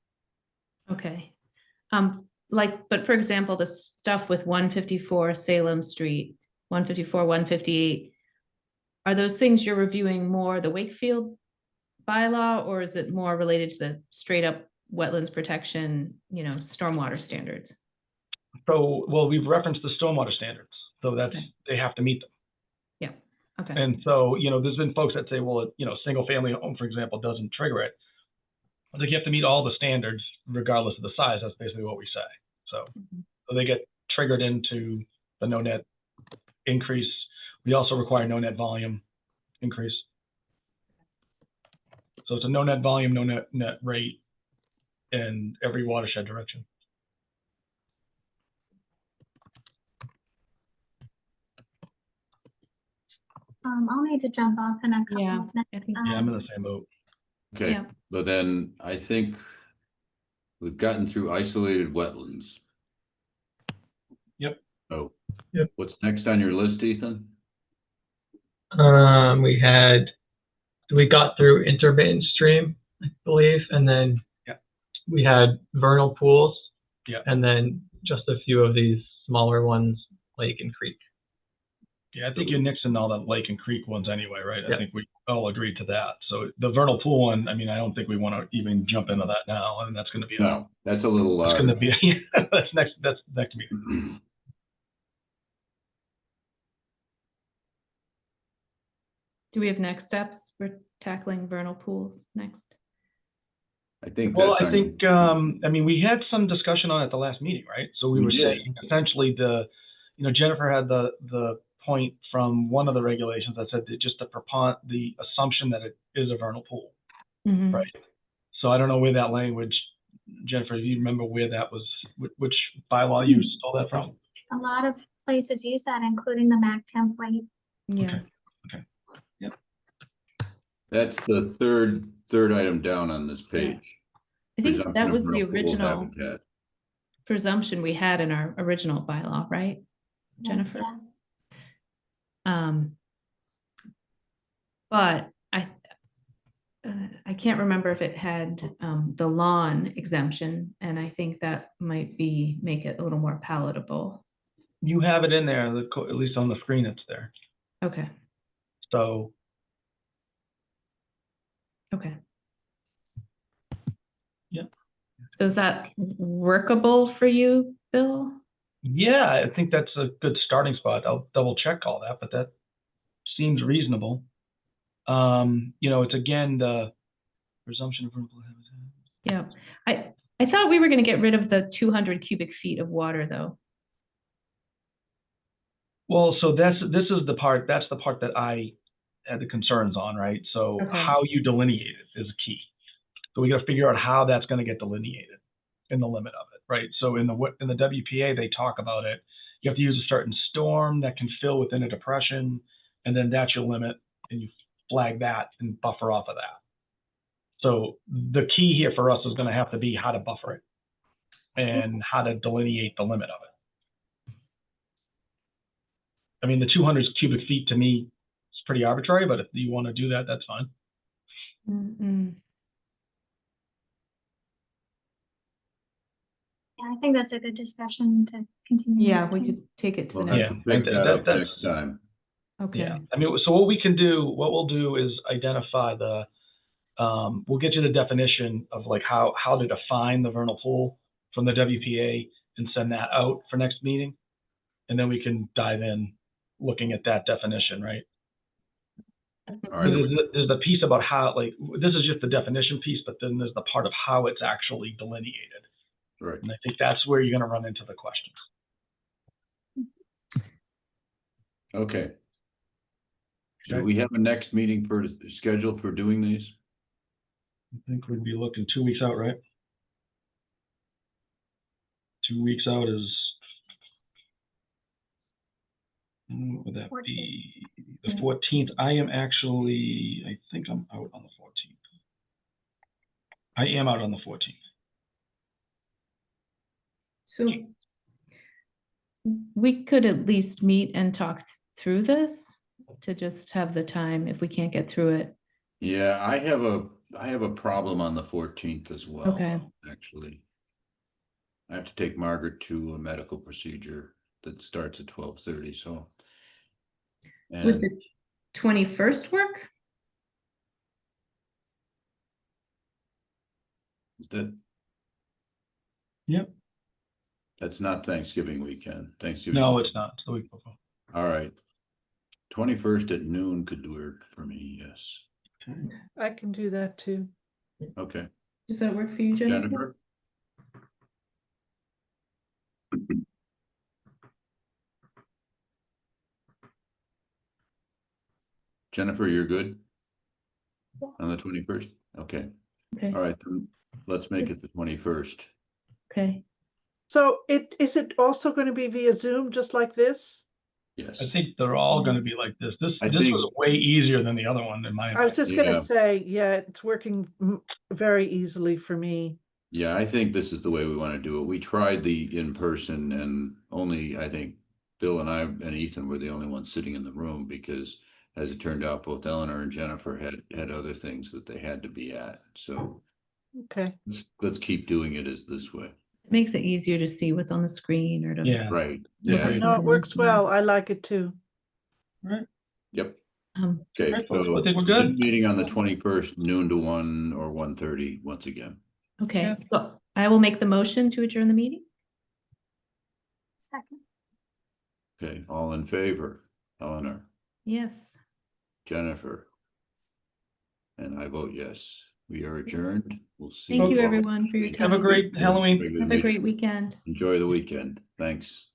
Okay. But for example, the stuff with 154 Salem Street, 154, 158, are those things you're reviewing more the Wakefield bylaw, or is it more related to the straight up wetlands protection, stormwater standards? So, well, we've referenced the stormwater standards, so that's, Okay. they have to meet them. Yeah, okay. And so, there's been folks that say, well, single family home, for example, doesn't trigger it. I think you have to meet all the standards regardless of the size. That's basically what we say. So, so they get triggered into the no net increase. We also require no net volume increase. So it's a no net volume, no net rate in every watershed direction. I'll need to jump off in a couple Yeah, of minutes. I think- Yeah, I'm in the same boat. Okay, Yeah. but then I think we've gotten through isolated wetlands. Yep. Oh, Yep. What's next on your list, Ethan? We got through intermittent stream, I believe, and then we had vernal pools. Yeah. And then just a few of these smaller ones, lake and creek. Yeah, I think you're nixing all the lake and creek ones anyway, right? Yeah. I think we all agreed to that. So the vernal pool one, I don't think we want to even jump into that now. I mean, that's going to be No, that's a little that's large. going to be that's next meeting. Do we have next steps for tackling vernal pools next? I think Well, that's I think we had some discussion on it at the last meeting, right? So we We were did. saying essentially Jennifer had the point from one of the regulations that said that just the assumption that it is a vernal pool, Mhm. right? So I don't know where that language, Jennifer, if you remember where that was, which bylaw you stole that from? A lot of places use that, including the MAC template. Yeah. Okay. That's the third item down on this page. I think Presumption that of was the vernal pool original habitat. presumption we had in our original bylaw, right, Jennifer? Yeah. But I can't remember if it had the lawn exemption, and I think that might make it a little more palatable. You have it in there, at least on the screen it's there. Okay, So okay. Yeah. So is that workable for you, Bill? yeah, I think that's a good starting spot. I'll double check all that, but that seems reasonable. It's again the presumption of vernal habitat. Yeah, I thought we were going to get rid of the 200 cubic feet of water, though. Well, so that's the part that I had the concerns on, right? So Okay. how you delineate it is key. So we got to figure out how that's going to get delineated in the limit of it, right? So in the WPA they talk about it. You have to use a certain storm that can fill within a depression, and then that's your limit, and you flag that and buffer off of that. So the key here for us is going to have to be how to buffer it and how to delineate the limit of it. The 200 cubic feet to me is pretty arbitrary, but if you want to do that, that's fine. Mm-mm. Yeah, I think that's a good discussion to continue. Yeah, this we week. could take it to the We'll have next. to pick that up next time. Okay. Yeah. So what we'll do is identify we'll get you the definition of like how to define the vernal pool from the WPA and send that out for next meeting. And then we can dive in looking at that definition, right? All right. There's the piece about how, like, this is just the definition piece, but then there's the part of how it's actually delineated. Right. And I think that's where you're going to run into the questions. Okay. Do we have a next meeting scheduled for doing these? I think we'd be looking 2 weeks out, right? 2 weeks out is, what would that be? The 14th. I am actually, I think I'm out on the 14th. I am out on the 14th. So we could at least meet and talk through this to just have the time if we can't get through it. Yeah, I have a problem on the 14th as well. Okay. Actually, I have to take Margaret to a medical procedure that starts at 12:30. So, Would and the 21st work? is that Yep. that's not Thanksgiving weekend. Thanksgiving. No, it's not. It's the week before. All right. 21st at noon could work for me. Yes. Okay. I can do that too. Okay. Does that work for you, Jennifer? Jennifer? Jennifer, you're good? On the 21st? Okay. Okay. All right, then let's make it the 21st. Okay. So is it also going to be via Zoom, just like this? Yes. I think they're all going to be like this. This I this think- was way easier than the other one in my I was opinion. just going Yeah. to say, yeah, it's working very easily for me. Yeah, I think this is the way we want to do it. We tried the in-person and only, I think, Bill and I and Ethan were the only ones sitting in the room because as it turned out, both Eleanor and Jennifer had other things that they had to be at. So Okay. let's keep doing it as this way. It makes it easier to see what's on the screen or to Yeah. Right. look Yeah. at No, something it works else, yeah. well. I like it too. Right. Yep. Okay, Okay. Well, So I think we're Zoom good. meeting on the 21st, noon to 1 or 1:30 once again. Yeah. so I will make the motion to adjourn the meeting. Second. Okay. All in favor? Eleanor, Yes. Jennifer, and I vote yes. We are adjourned. We'll see Thank you, all everyone, for your next time. Have a great Halloween. regular Have a meeting. great weekend. Enjoy the weekend. Thanks.